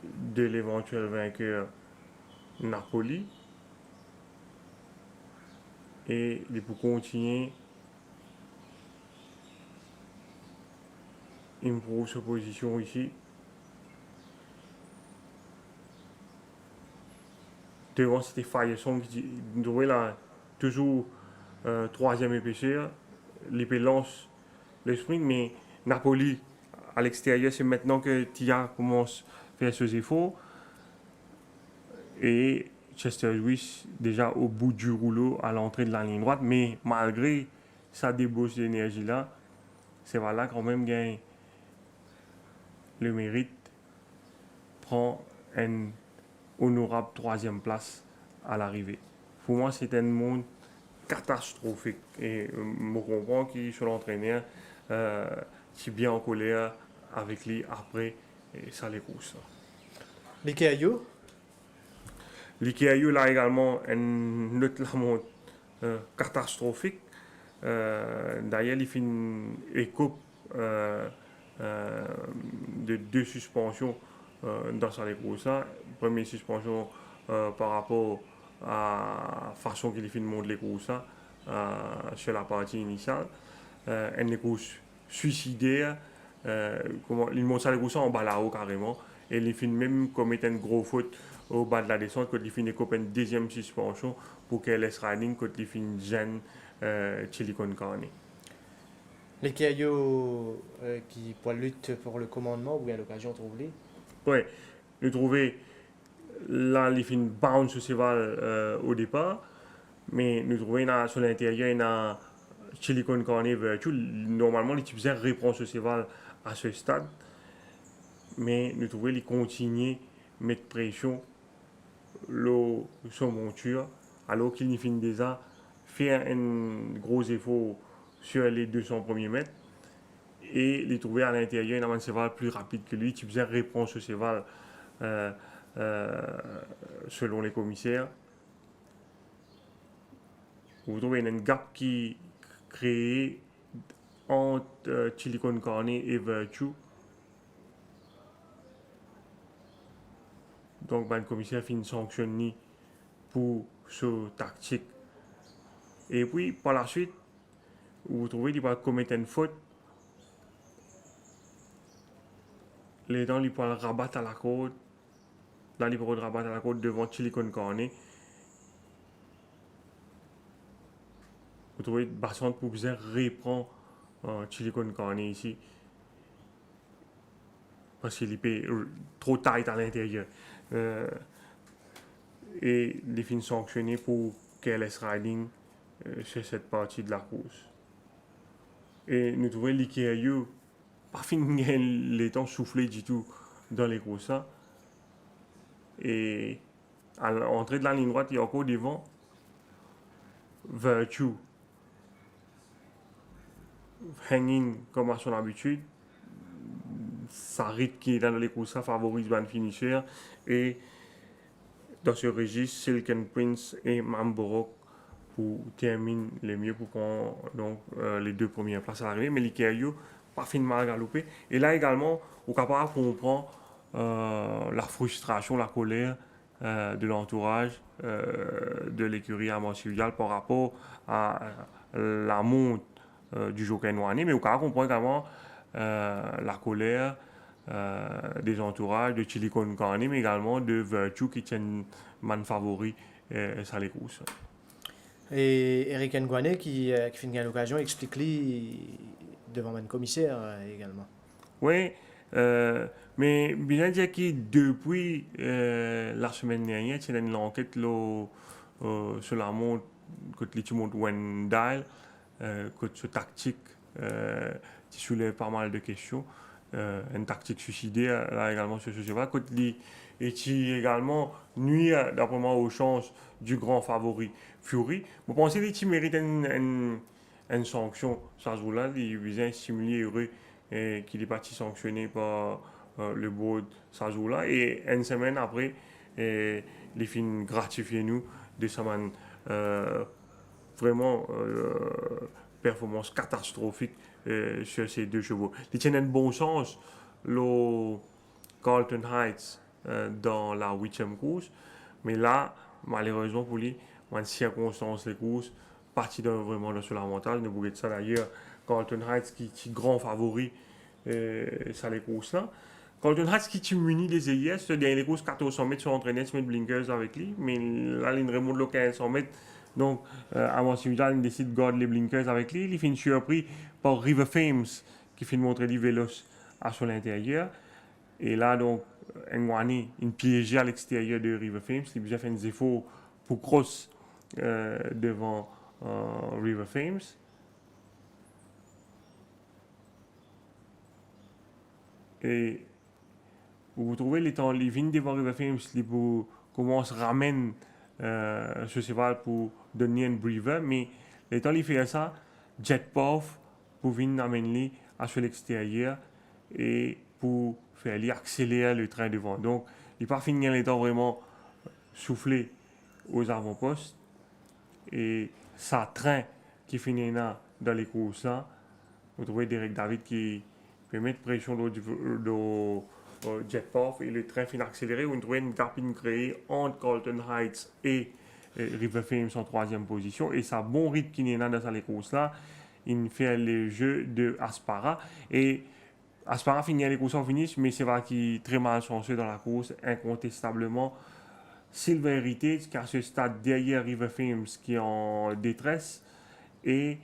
de l'éventuel vainqueur Napoli. Et il peut continuer, il prouve sa position ici. Devant, c'était Firesong qui trouvait là toujours 3e épaisseur. L'épée lance le sprint, mais Napoli à l'extérieur, c'est maintenant que Tia commence à faire ses efforts. Et Chester Lewis, déjà au bout du rouleau à l'entrée de la ligne droite, mais malgré sa débauche d'énergie-là, c'est voilà quand même gagne le mérite, prend une honorable 3e place à l'arrivée. Pour moi, c'est un monde catastrophique. Et je comprends qu'il sur l'entraîneur qui est bien en colère avec lui après, et ça les pousse. L'Ikeayo, L'Ikeayo, là également, une autre la montre catastrophique. D'ailleurs, il fait une écope de 2 suspensions dans sa course. Première suspension par rapport à la façon qu'il fait de monter les courses sur la partie initiale. Une course suicidaire. Il monte ça les courses en bas là-haut carrément. Et il fait même commettre une grosse faute au bas de la descente quand il fait une 2e suspension pour qu'elle laisse riding quand il fait une gêne Chilicon Carney. l'Ikeayo qui pour lutte pour le commandement, ou à l'occasion de trouver. Oui, je trouvais là, il fait une bounce au cheval au départ, mais nous trouvons sur l'intérieur, il y a Chilicon Carney Virtue. Normalement, les types reprend ce cheval à ce stade, mais nous trouvons qu'il continue à mettre pression sur monture, alors qu'il finit déjà faire un gros effort sur les 200 premiers mètres. Et il trouvait à l'intérieur il y a un cheval plus rapide que lui, qui faisait reprendre ce cheval selon les commissaires. Vous trouvez un gap qui créé entre Chilicon Carney et Virtue. Donc, le commissaire finit sanctionné pour ce tactique. Et puis, par la suite, vous trouvez qu'il va commettre une faute. Les dents, il va rabattre à la côte. Là, il va rabattre à la côte devant Chilicon Carney. Vous trouvez Basson pour bien reprendre Chilicon Carney ici. Parce qu'il est trop tight à l'intérieur. Et il finit sanctionné pour KLS Riding sur cette partie de la course. Et nous trouvons l'Ikeayo pas fini les temps soufflés du tout dans les courses. Et à l'entrée de la ligne droite, il y a encore devant Virtue. Hanging comme à son habitude. Sa rythme qui est dans les courses favorise le finisher. Et dans ce registre, Silken Prince et Mamborok pour terminer le mieux pour prendre donc, les 2 premières places à l'arrivée. Mais l'Ikeayo pas finement à galoper. Et là également, on est capable de comprendre la frustration, la colère de l'entourage de l'écurie Amor-Civil par rapport à la monte du jockey Noirné. Mais on est capable de comprendre également la colère des entourages de Chilicon Carney, mais également de Virtue qui tiennent man favori sur les courses. Et Eric Ngwane qui finit à l'occasion explique-lui devant le commissaire également. Oui, mais bien dire que depuis la semaine dernière, il y a une enquête sur la montre que tu montres Wendell, que ce tactique qui soulève pas mal de questions. Une tactique suicidaire là également sur ce cheval, et qui également nuit d'après moi aux chances du grand favori Fury. Vous pensez qu'il mérite une sanction ça joue là, il vient stimuler heureux qu'il est parti sanctionné par le board ça joue là, et une semaine après les fins gratifier nous de sa vraiment performance catastrophique sur ces 2 chevaux. Il tient un bon sens le Carlton Heights dans la 8e course, mais là malheureusement pour lui en circonstance les courses parti vraiment dans la mentale. Ne oubliez ça d'ailleurs, Carlton Heights qui est grand favori sur les courses là. Carlton Heights qui muni des EIS, c'est-à-dire les courses 1400 mètres sur entraîné, se met blinkers avec lui, mais là il remonte le 1500 mètres. Donc, avant Civil, il décide de garder les blinkers avec lui. Il finit surpris par River Fames, qui finit montrer du véloce à son intérieur. Et là, donc, Ngwani, une piégée à l'extérieur de River Fames. Il a déjà fait des efforts pour cross devant River Fames. Et vous trouvez les temps, les vignes devant River Fames, comment on se ramène ce cheval pour donner un breather, mais les temps, il fait ça, jet puff pour venir amener à sur l'extérieur et pour faire accélérer le train devant. Donc, il pas finir les temps vraiment soufflé aux avant-postes et ça train qui finit là dans les courses là. Vous trouvez Derek David qui peut mettre pression au jet puff et le train finit accéléré. Vous trouvez une carpine créée entre Carlton Heights et River Fames en troisième position et ça bon rythme qui est là dans les courses là. Il fait le jeu de Aspara et Aspara finit les courses en finish, mais c'est vrai qu'il est très mal chanceux dans la course, incontestablement. Silver Heritage qui a ce stade derrière River Fames qui est en détresse et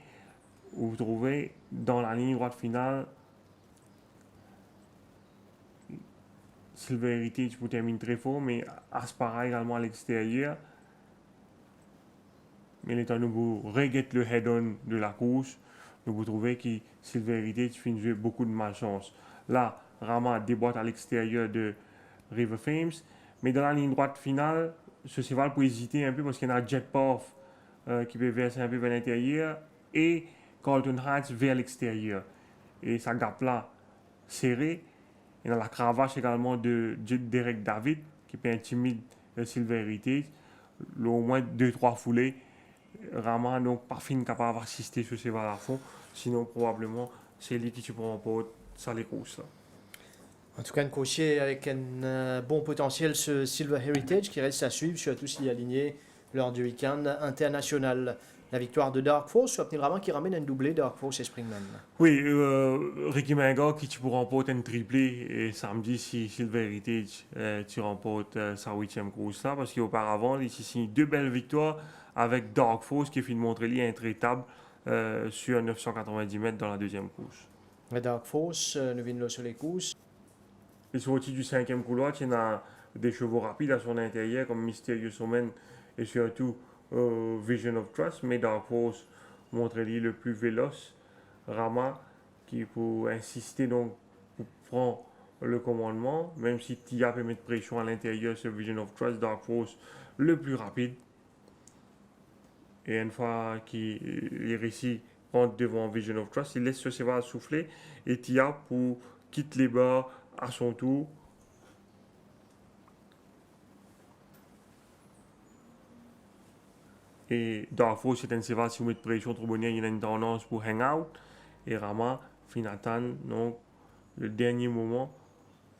vous trouvez dans la ligne droite finale Silver Heritage pour terminer très fort, mais Aspara également à l'extérieur. Mais l'état nous regrette le head-on de la course. Nous vous trouvez que Silver Heritage finit jouer beaucoup de malchance. Là, Rama déboîte à l'extérieur de River Fames. Mais dans la ligne droite finale, ce cheval peut hésiter un peu parce qu'il y a un jet puff qui peut verser un peu vers l'intérieur et Carlton Heights vers l'extérieur. Et ça gap là serré. Et dans la cravache également de Derek David qui peut intimider Silver Heritage. Au moins 2-3 foulées. Rama donc pas fin capable d'assister ce cheval à fond. Sinon, probablement, c'est lui qui se prend pas ça les courses là. En tout cas, un coursier avec un bon potentiel, ce Silver Heritage, qui reste à suivre, surtout s'il est aligné lors du week-end international. La victoire de Dark Force, soit Raman qui ramène un doublé Dark Force et Springman. Oui, Ricky Menga qui tu remporte un triplé et samedi si Silver Heritage tu remportes sa 8e course là parce qu'auparavant il s'est signé 2 belles victoires avec Dark Force qui fait montrer lui intraitable sur 990 mètres dans la 2e course. Dark Force, nous venons là sur les courses. Et sur au-dessus du 5e couloir, il y a des chevaux rapides à son intérieur comme Mysterious Omen et surtout Vision of Trust, mais Dark Force montre lui le plus véloce. Rama qui pour insister donc pour prendre le commandement, même si Tia peut mettre pression à l'intérieur sur Vision of Trust, Dark Force le plus rapide. Et une fois qu'il réussit rentre devant Vision of Trust, il laisse ce cheval souffler et Tia pour quitter les barres à son tour. Et Dark Force, c'est un cheval, si vous mettez pression trop bonne, il y a une tendance pour hang out. Et Rama fin attendre donc le dernier moment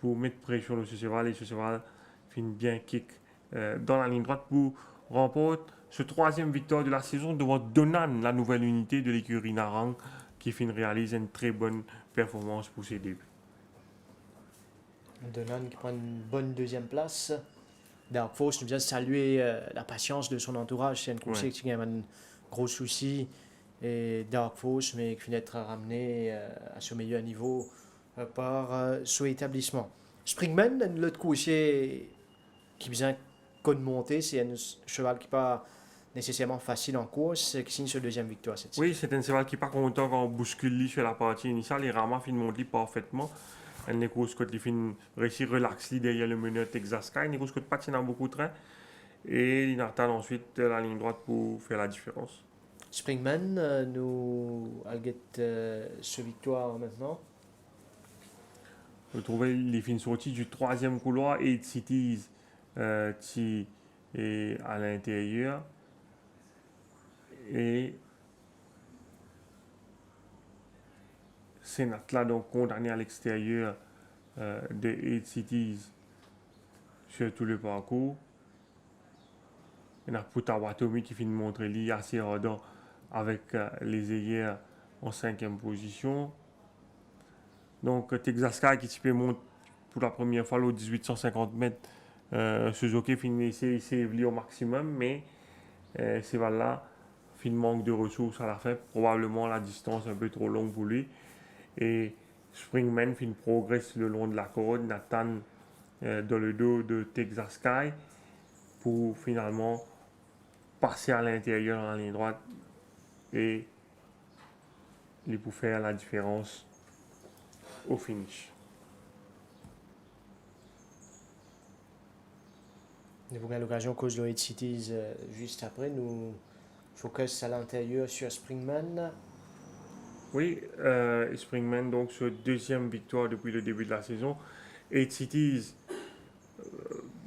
pour mettre pression sur ce cheval. Et ce cheval fin bien kick dans la ligne droite pour remporter ce 3e victoire de la saison devant Donan, la nouvelle unité de l'écurie Narang, qui fin réalise une très bonne performance pour ses débuts. Donan qui prend une bonne 2e place. Dark Force nous vient saluer la patience de son entourage. C'est un coursier qui a un gros souci. Et Dark Force, mais qui finit d'être ramené à son meilleur niveau par son établissement. Springman, l'autre coursier qui vient de monter, c'est un cheval qui n'est pas nécessairement facile en course, qui signe sa 2e victoire cette saison. Oui, c'est un cheval qui n'est pas content quand on bouscule sur la partie initiale. Et Rama fin monter parfaitement. Elle n'est qu'au Scott, il finit réussir relaxer derrière le meneur Texas Sky. Il n'est qu'au Scott patinant beaucoup de train. Et il attend ensuite la ligne droite pour faire la différence. Springman, nous allons ce victoire maintenant. Vous trouvez les fins sorties du 3e couloir, 8 Cities qui est à l'intérieur. Et Sénat-là, donc condamné à l'extérieur de 8 Cities sur tout le parcours. Il y a Putawatomi qui finit de montrer lui assez ardent avec les œillères en 5e position. Donc Texas Sky qui peut monter pour la première fois aux 1850 mètres. Suzuki finit d'essayer au maximum, mais c'est là, il manque de ressources à la fin. Probablement la distance un peu trop longue pour lui. Et Springman fait une progresse le long de la corde, Nathan dans le dos de Texas Sky pour finalement passer à l'intérieur en ligne droite et pour faire la différence au finish. Nous avons l'occasion cause de Head Cities juste après. Nous focus à l'intérieur sur Springman. Oui, Springman, donc, sur deuxième victoire depuis le début de la saison. Head Cities,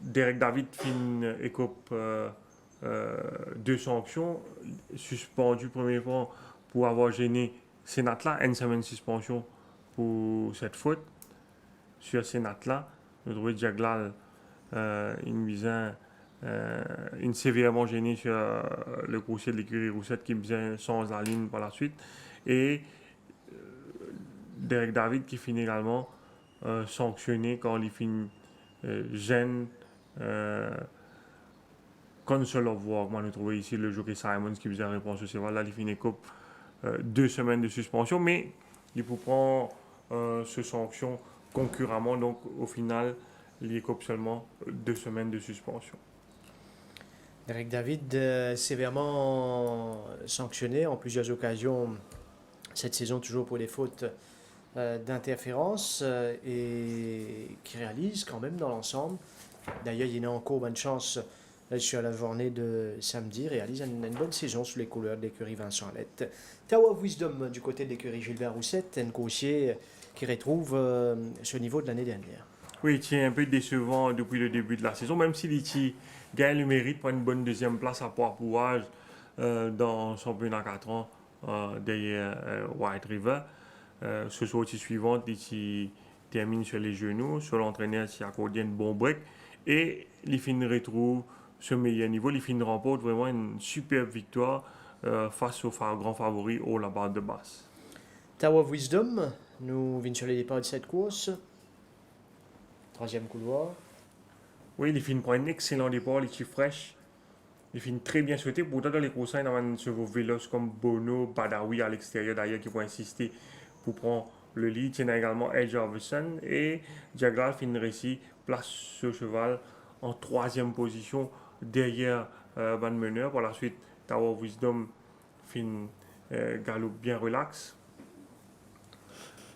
Derek David fin écope 2 sanctions, suspendu premier point pour avoir gêné Senat-là, une semaine de suspension pour cette faute sur Senat-là. Nous trouvons Jaglal une sévèrement gêné sur le coursier de l'écurie Roussette qui faisait sans la ligne par la suite. Et Derek David qui finit également sanctionné quand il finit gêne console of work. Moi, nous trouvons ici le jockey Simons qui faisait réponse au CEVAL. Là, il finit coupe 2 semaines de suspension, mais il peut prendre ce sanction concurremment. Donc, au final, il coupe seulement 2 semaines de suspension. Derek David sévèrement sanctionné en plusieurs occasions cette saison, toujours pour les fautes d'interférence et qui réalise quand même dans l'ensemble. D'ailleurs, il y a encore bonne chance sur la journée de samedi, réalise une bonne saison sous les couleurs de l'écurie Vincent Alette. Tower of Wisdom du côté de l'écurie Gilbert Roussette, un coursier qui retrouve ce niveau de l'année dernière. Oui, il est un peu décevant depuis le début de la saison, même s'il gagne le mérite pour une bonne deuxième place à Port-Pouage dans son championnat 4 ans derrière White River. Ce sortie suivante, il termine sur les genoux, sur l'entraîneur qui accorde un bon break et il retrouve ce meilleur niveau. Il remporte vraiment une superbe victoire face au grand favori All About the Bass. Tower of Wisdom, nous venons sur les départs de cette course. Troisième couloir. Oui, il finit pour un excellent départ, il est fraîche. Il finit très bien sauté. Pourtant, dans les courses, il y a sur vos vélos comme Bono, Badawi à l'extérieur d'ailleurs qui vont insister pour prendre le lead. Il y a également Edge Harvison et Jaguar finit réussi place ce cheval en troisième position derrière Van Meneur. Par la suite, Tower of Wisdom finit galop bien relax.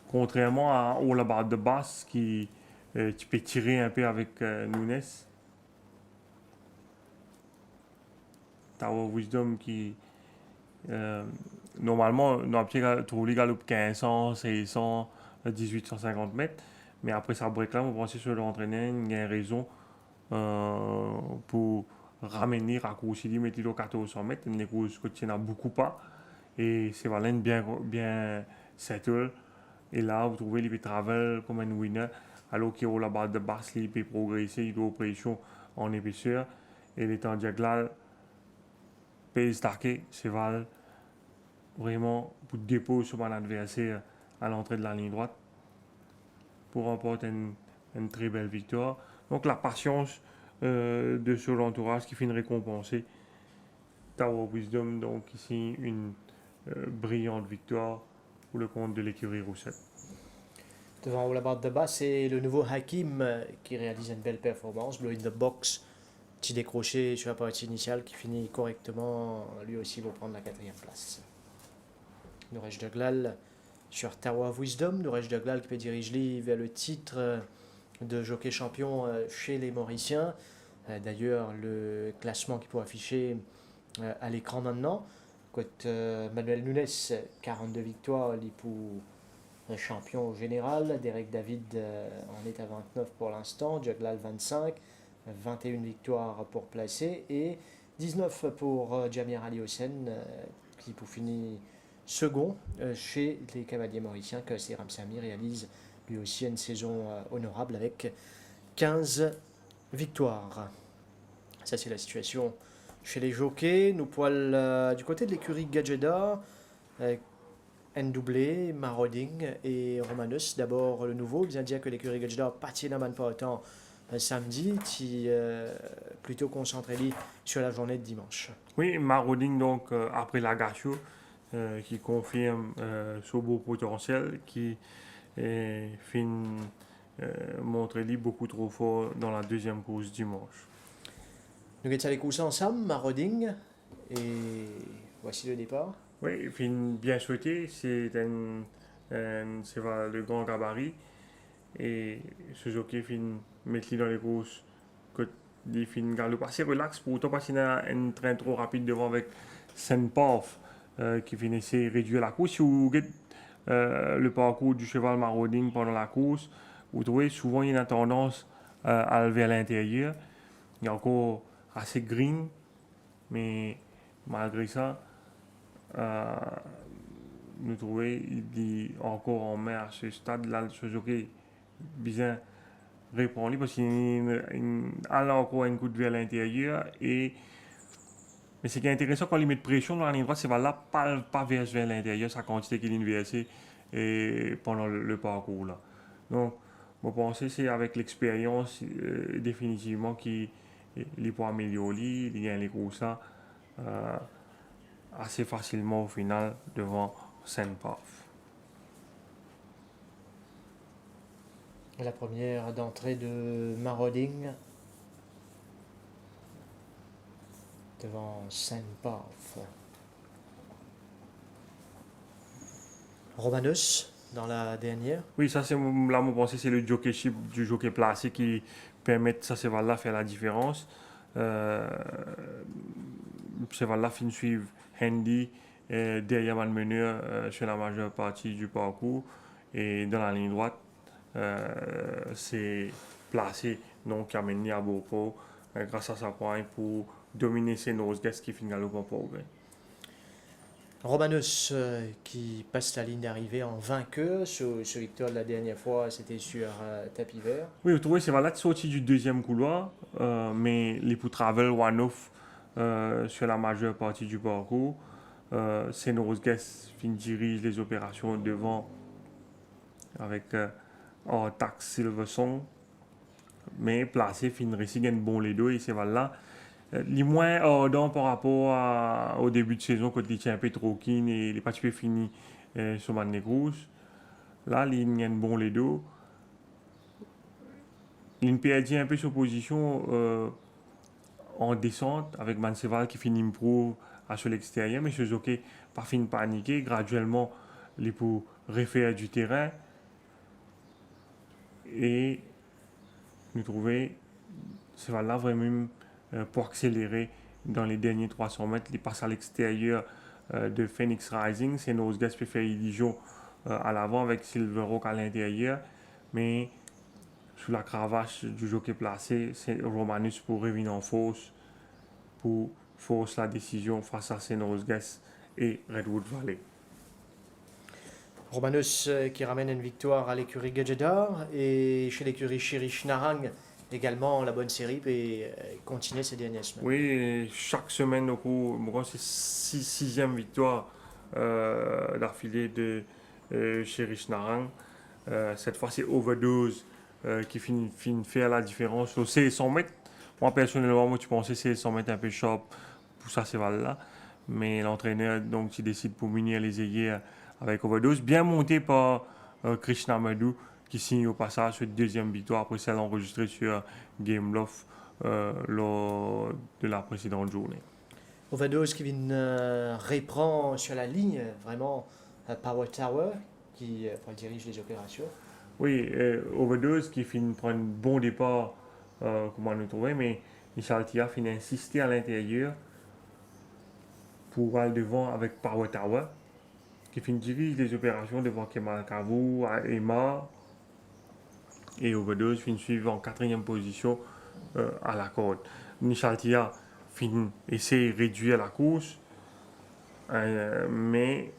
Contrairement à All About the Bass qui tu peux tirer un peu avec Nunes. Tower of Wisdom qui normalement nous trouve les galops 1500, 1600, 1850 mètres, mais après ça break là, on pense sur l'entraîneur, il y a une raison pour ramener à course il mettre 1400 mètres, les courses que tu n'as beaucoup pas et c'est vraiment bien settle et là vous trouvez les travel comme un winner. Alors qu'il y a là-bas de basse, il peut progresser, il doit pression en épaisseur. Et les temps Jaglal peut stacker, cheval vraiment pour déposer sur mon adversaire à l'entrée de la ligne droite pour remporter une très belle victoire. Donc la patience de son entourage qui finit récompenser Tower of Wisdom. Donc ici une brillante victoire pour le compte de l'écurie Roussette. Devant All About the Bass, c'est le nouveau Hakim qui réalise une belle performance. Blow in the box, petit décroché sur la partie initiale qui finit correctement. Lui aussi va prendre la 4e place. Nourej Jaglal sur Tower of Wisdom. Nourej Jaglal qui peut diriger vers le titre de jockey champion chez les Mauriciens. D'ailleurs, le classement qui peut afficher à l'écran maintenant. Côté Manuel Nunes, 42 victoires, il pour un champion général. Derek David en est à 29 pour l'instant. Jaglal 25. 21 victoires pour placer. Et 19 pour Jamir Ali Hossein qui pour finir second chez les cavaliers mauriciens. Que Seram Sami réalise lui aussi une saison honorable avec 15 victoires. Ça c'est la situation chez les jockeys. Nous poils du côté de l'écurie Gadgeda. N-doublé, Marauding et Romanus. D'abord le nouveau, bien dire que l'écurie Gadgeda partit n'a pas autant samedi, qui plutôt concentré sur la journée de dimanche. Oui, Marauding donc après l'Agacho qui confirme son beau potentiel, qui et fin montrer lui beaucoup trop fort dans la deuxième course dimanche. Nous allons les courses ensemble, à Roding, et voici le départ. Oui, fin bien sauté, c'est le grand gabarit et Suzuki fin mettre dans les courses que les fin galop assez relax pour autant passer un train trop rapide devant avec Saint-Pauf qui finissait réduire la course. Si vous regardez le parcours du cheval marauding pendant la course, vous trouvez souvent il y a une tendance à aller vers l'intérieur. Il y a encore assez green, mais malgré ça, nous trouvons il est encore en main à ce stade là. Le Suzuki bien répond parce qu'il a encore un coup de vers l'intérieur mais ce qui est intéressant quand il met de pression dans la ligne droite, c'est là pas vers l'intérieur, sa quantité qu'il a inversée pendant le parcours là. Donc, je pense que c'est avec l'expérience définitivement qu'il peut améliorer, il gagne les courses assez facilement au final devant Saint-Pauf. La première d'entrée de Marauding devant Saint-Pauf. Romanus dans la dernière. Oui, ça c'est là mon pensée, c'est le jockeyship du jockey placé qui permet ça ces là faire la différence. Ces là fin suivre Handy derrière le meneur sur la majeure partie du parcours et dans la ligne droite c'est placé donc qui a mené à Beauport grâce à sa pointe pour dominer ses nose guests qui finit galopant pour gagner. Romanus qui passe la ligne d'arrivée en vainqueur. Ce victoire de la dernière fois, c'était sur tapis vert. Oui, vous trouvez, c'est là de sortir du deuxième couloir, mais les pour travel one-off sur la majeure partie du parcours. C'est nos guests qui dirigent les opérations devant avec Tax Silverson, mais placé fin réussi gagne bon les deux et c'est là. Les moins ardents par rapport au début de saison quand il était un peu trop keen et les parties fini sur Manne Rouge. Là, il gagne bon les deux. Il perdit un peu sa position en descente avec Manseval qui finit improve à sur l'extérieur, mais Suzuki pas fini paniquer graduellement les pour refaire du terrain et nous trouver c'est là vraiment pour accélérer dans les derniers 300 mètres, il passe à l'extérieur de Phoenix Rising, c'est nos gars qui fait illusion à l'avant avec Silver Rock à l'intérieur, mais sous la cravache du jockey placé, c'est Romanus pour revenir en force pour force la décision face à Senos Guest et Redwood Valley. Romanus qui ramène une victoire à l'écurie Gadjedar et chez l'écurie Cherish Narang également la bonne série et continuer ces dernières semaines. Oui, chaque semaine au cours, c'est sixième victoire d'affilée de Cherish Narang. Cette fois c'est Overdose qui finit faire la différence. C'est 100 mètres. Moi personnellement, moi tu pensais c'est 100 mètres un peu sharp pour ça c'est là. Mais l'entraîneur donc il décide pour munir les ailiers avec Overdose, bien monté par Krishna Madhu qui signe au passage cette deuxième victoire après celle enregistrée sur Game Love lors de la précédente journée. Overdose qui reprend sur la ligne vraiment Power Tower qui dirige les opérations. Oui, Overdose qui prend un bon départ comment nous trouver, mais Michel Tia finit insister à l'intérieur pour aller devant avec Power Tower qui dirige les opérations devant Kemal Kavou, Emma et Overdose suivre en quatrième position à la corde. Michel Tia essaie de réduire la course, mais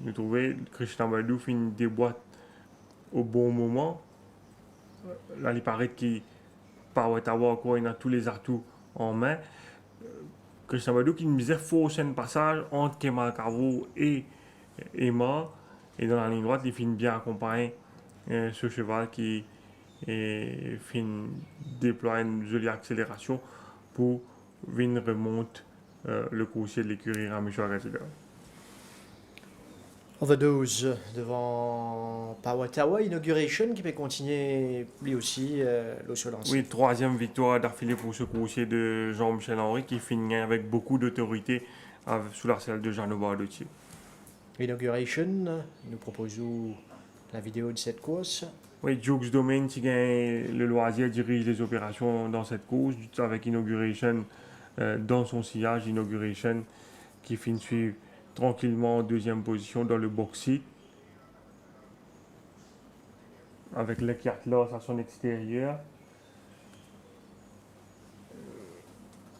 nous trouvons Krishna Madhu déboîte au bon moment. Là, il paraît qu'il Power Tower encore il a tous les atouts en main. Krishna Madhu qui nous disait forcer un passage entre Kemal Kavou et Emma et dans la ligne droite il finit bien accompagné ce cheval qui déploie une jolie accélération pour venir remonter le coursier de l'écurie Ramesh Gadjedar. Overdose devant Pawatawa, Inauguration qui peut continuer lui aussi l'eau sur lancé. Oui, troisième victoire d'affilée pour ce coursier de Jean-Michel Henry qui finit avec beaucoup d'autorité sous la selle de Jeannot Bardotti. Inauguration, il nous propose où la vidéo de cette course. Oui, Jukes Domain qui gagne le loisir dirige les opérations dans cette course avec Inauguration dans son sillage. Inauguration qui finit suivre tranquillement en deuxième position dans le box-seat avec le Atlas à son extérieur.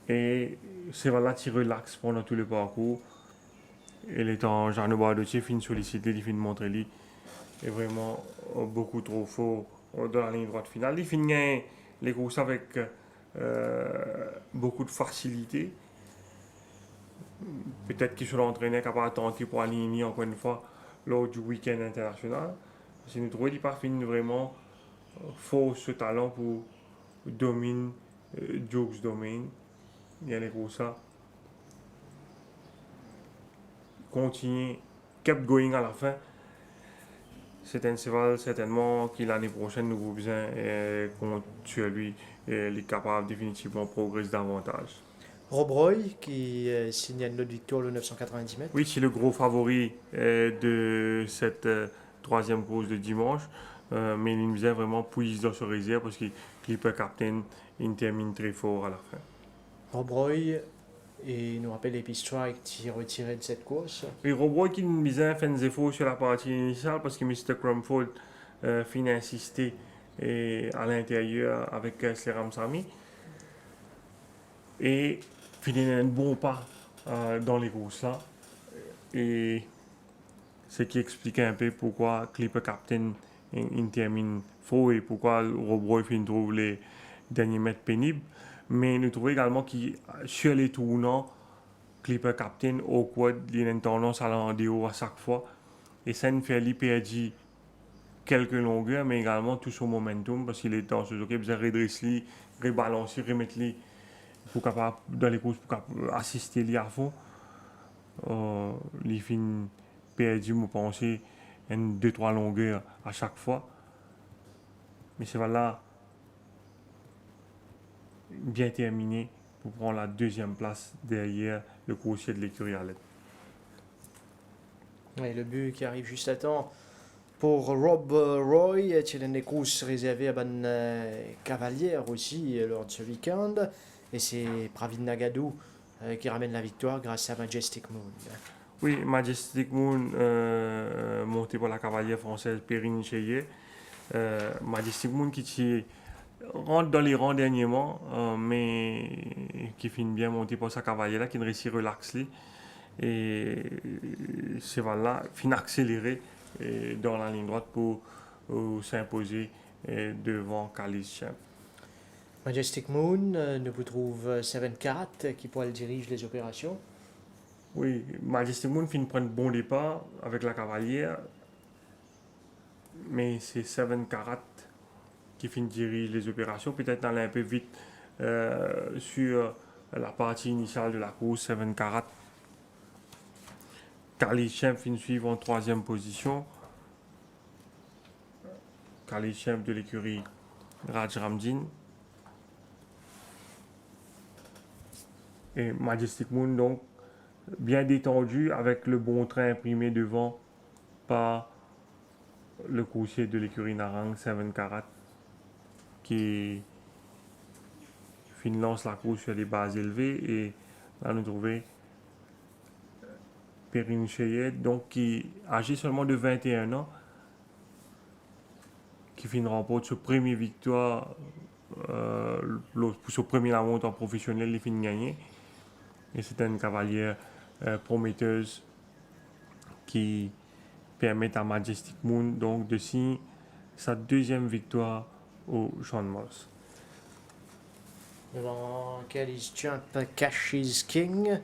Et c'est voilà qui relaxe pendant tout le parcours. Et l'étant Jeannot Bardotti finit sollicité, il finit montrer lui est vraiment beaucoup trop fort dans la ligne droite finale. Il finit les courses avec beaucoup de facilité. Peut-être qu'il sera entraîné capable de tenter pour aligner encore une fois lors du week-end international. Si nous trouvons qu'il pas fini vraiment fort ce talent pour dominer Jokes Domain. Il y a les courses ça. Continuer, kept going à la fin. C'est un cheval certainement qui l'année prochaine nous besoin contre sur lui et il est capable définitivement de progresser davantage. Rob Roy qui signe une autre victoire le 990 mètres. Oui, c'est le gros favori de cette troisième course de dimanche. Mais il nous a vraiment puise dans ce réserve parce qu'il peut captain, il termine très fort à la fin. Rob Roy, et il nous rappelle les strike qui retiré de cette course. Oui, Rob Roy qui nous a fait des efforts sur la partie initiale parce que Mr. Crumfold finit insister à l'intérieur avec Sleram Sami. Et finit un bon pas dans les courses là. Et ce qui explique un peu pourquoi Clipper Captain termine faux et pourquoi Rob Roy trouve les derniers mètres pénibles. Mais nous trouvons également que sur les tournants, Clipper Captain au quad, il a une tendance à l'en haut à chaque fois. Et ça nous fait perdre quelques longueurs, mais également tout son momentum parce qu'il est dans ce jockey, il besoin de redresser, rebalancer, remettre les pour capable dans les courses pour assister lui à fond. Les fins perdu, je pense, 2-3 longueurs à chaque fois. Mais c'est voilà bien terminé pour prendre la deuxième place derrière le coursier de l'écurie Arlette. Et le but qui arrive juste à temps pour Rob Roy, c'est une des courses réservées à Ban Cavalière aussi lors de ce week-end. Et c'est Pravin Nagadou qui ramène la victoire grâce à Majestic Moon. Oui, Majestic Moon, monté par la cavalière française Perrine Cheyet. Majestic Moon qui rentre dans les rangs dernièrement, mais qui finit bien monté par sa cavalière là, qui ne réussit à relaxer. Et c'est voilà, finit accéléré dans la ligne droite pour s'imposer devant Kalish Champ. Majestic Moon, nous vous trouve 7 Carat qui pour elle dirige les opérations. Oui, Majestic Moon finit prendre bon départ avec la cavalière, mais c'est 7 Carat qui finit dirige les opérations, peut-être aller un peu vite sur la partie initiale de la course. 7 Carat. Kalish Champ finit suivre en troisième position. Kalish Champ de l'écurie Raj Ramdin. Et Majestic Moon, donc, bien détendu avec le bon train imprimé devant par le coursier de l'écurie Narang, 7 Carat, qui lance la course sur des bases élevées. Et là, nous trouvons Perrine Cheyet, donc, qui agit seulement de 21 ans, qui remporte sa première victoire, pour ce premier la montre en professionnel, il finit gagné. Et c'est une cavalière prometteuse qui permet à Majestic Moon donc de signer sa deuxième victoire au Champ de Mars. Devant Kalish Champ, Cash is King.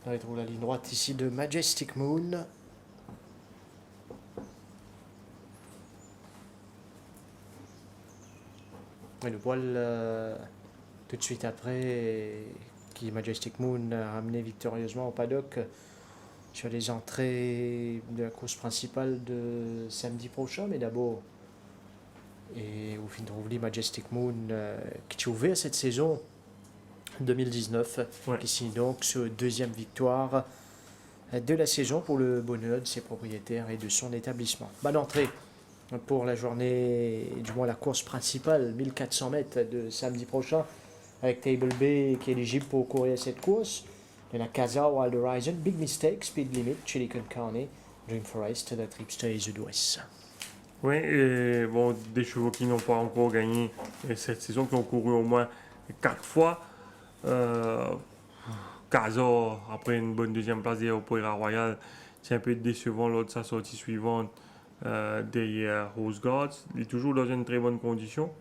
On retrouve la ligne droite ici de Majestic Moon. Et le poil tout de suite après qui Majestic Moon a ramené victorieusement au paddock sur les entrées de la course principale de samedi prochain, mais d'abord, et au fin de Majestic Moon qui a ouvert cette saison 2019, qui signe donc sa deuxième victoire de la saison pour le bonheur de ses propriétaires et de son établissement. Bonne entrée pour la journée, du moins la course principale, 1400 mètres de samedi prochain, avec Table Bay qui est éligible pour courir cette course. Il y a Casa, Wild Horizon, Big Mistake, Speed Limit, Chili Con Carne, Dream Forest, la Tripster et The West. Oui, et bon, des chevaux qui n'ont pas encore gagné cette saison, qui ont couru au moins 4 fois. Casa, après une bonne deuxième place au Poira Royal, c'est un peu décevant lors de sa sortie suivante derrière Rose Guards. Il est toujours dans une très bonne condition.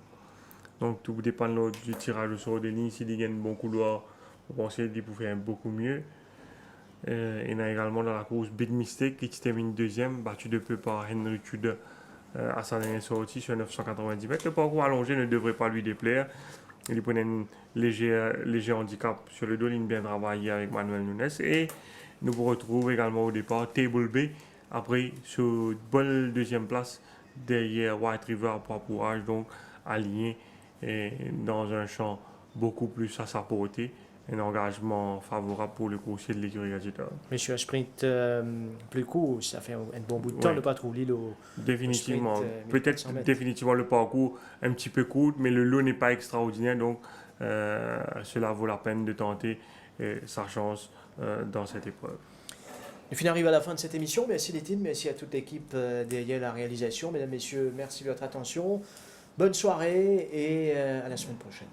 Donc tout dépend du tirage au sort des lignes. S'il gagne un bon couloir, on pense qu'il peut faire beaucoup mieux. Il y a également dans la course Big Mistake qui termine deuxième, battu de peu par Henry Tudor à sa dernière sortie sur 990 mètres. Le parcours allongé ne devrait pas lui déplaire. Il prenait un léger handicap sur le dos, il a bien travaillé avec Manuel Nunes. Et nous vous retrouvons également au départ Table Bay, après sur une bonne deuxième place derrière White River à Poids-Pourrage, donc aligné et dans un champ beaucoup plus à sa portée. Un engagement favorable pour le coursier de l'écurie Gadgeter. Monsieur, un sprint plus court, ça fait un bon bout de temps de ne pas trouver le définitivement. sprint, Peut-être définitivement le parcours un petit peu court, mais le lot n'est pas extraordinaire, donc cela vaut la peine de tenter sa chance dans cette épreuve. On arrive à la fin de cette émission. Merci Létine, merci à toute l'équipe derrière la réalisation. Mesdames, Messieurs, merci de votre attention. Bonne soirée et à la semaine prochaine.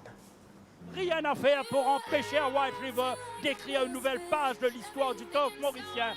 Rien à faire pour empêcher à White River d'écrire une nouvelle page de l'histoire du turf mauricien.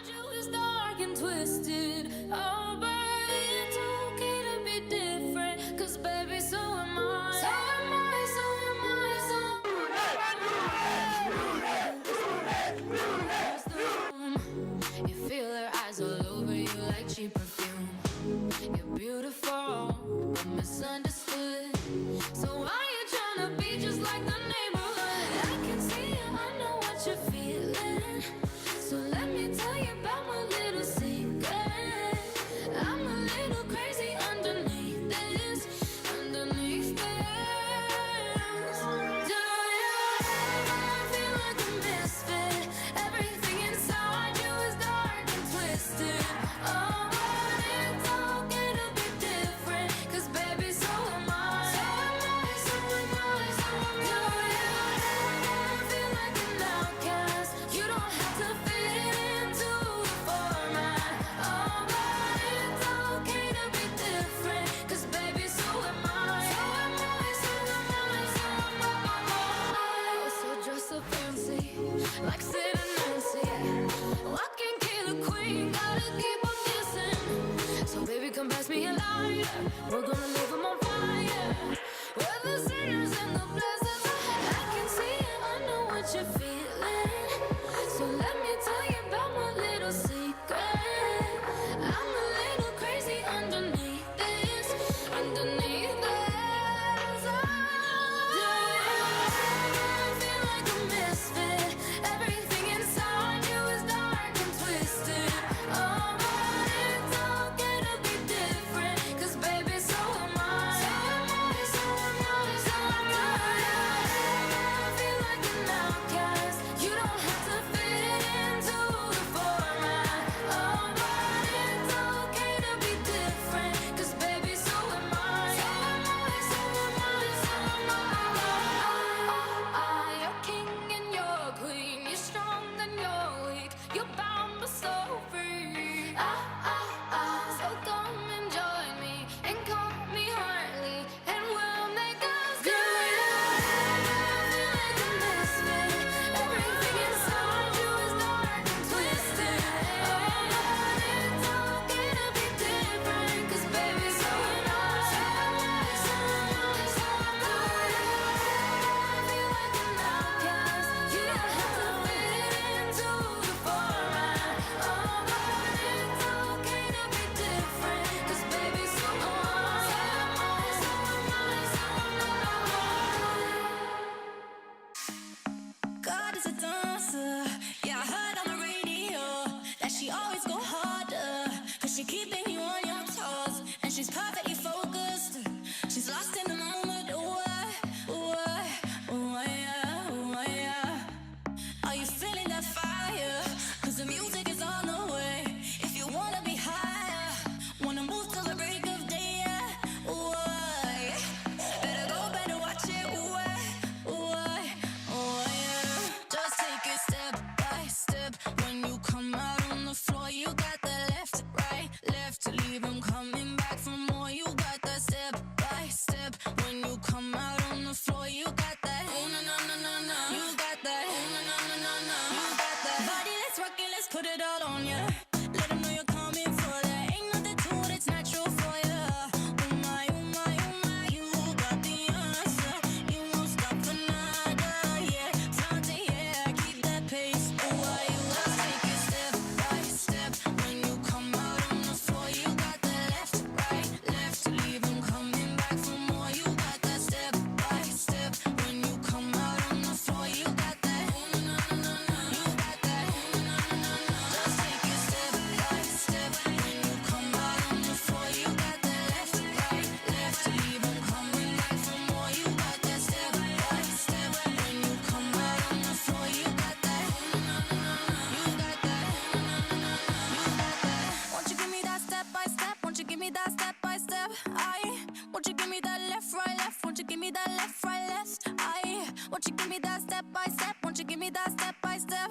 Won't you give me that step by step? Won't you give me that step by step?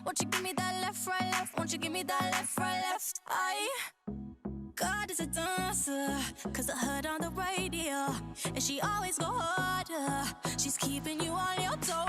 Won't you give me that left, right, left? Won't you give me that left, right, left? God is a dancer, 'cause I heard on the radio, and she always go harder. She's keeping you on your toes.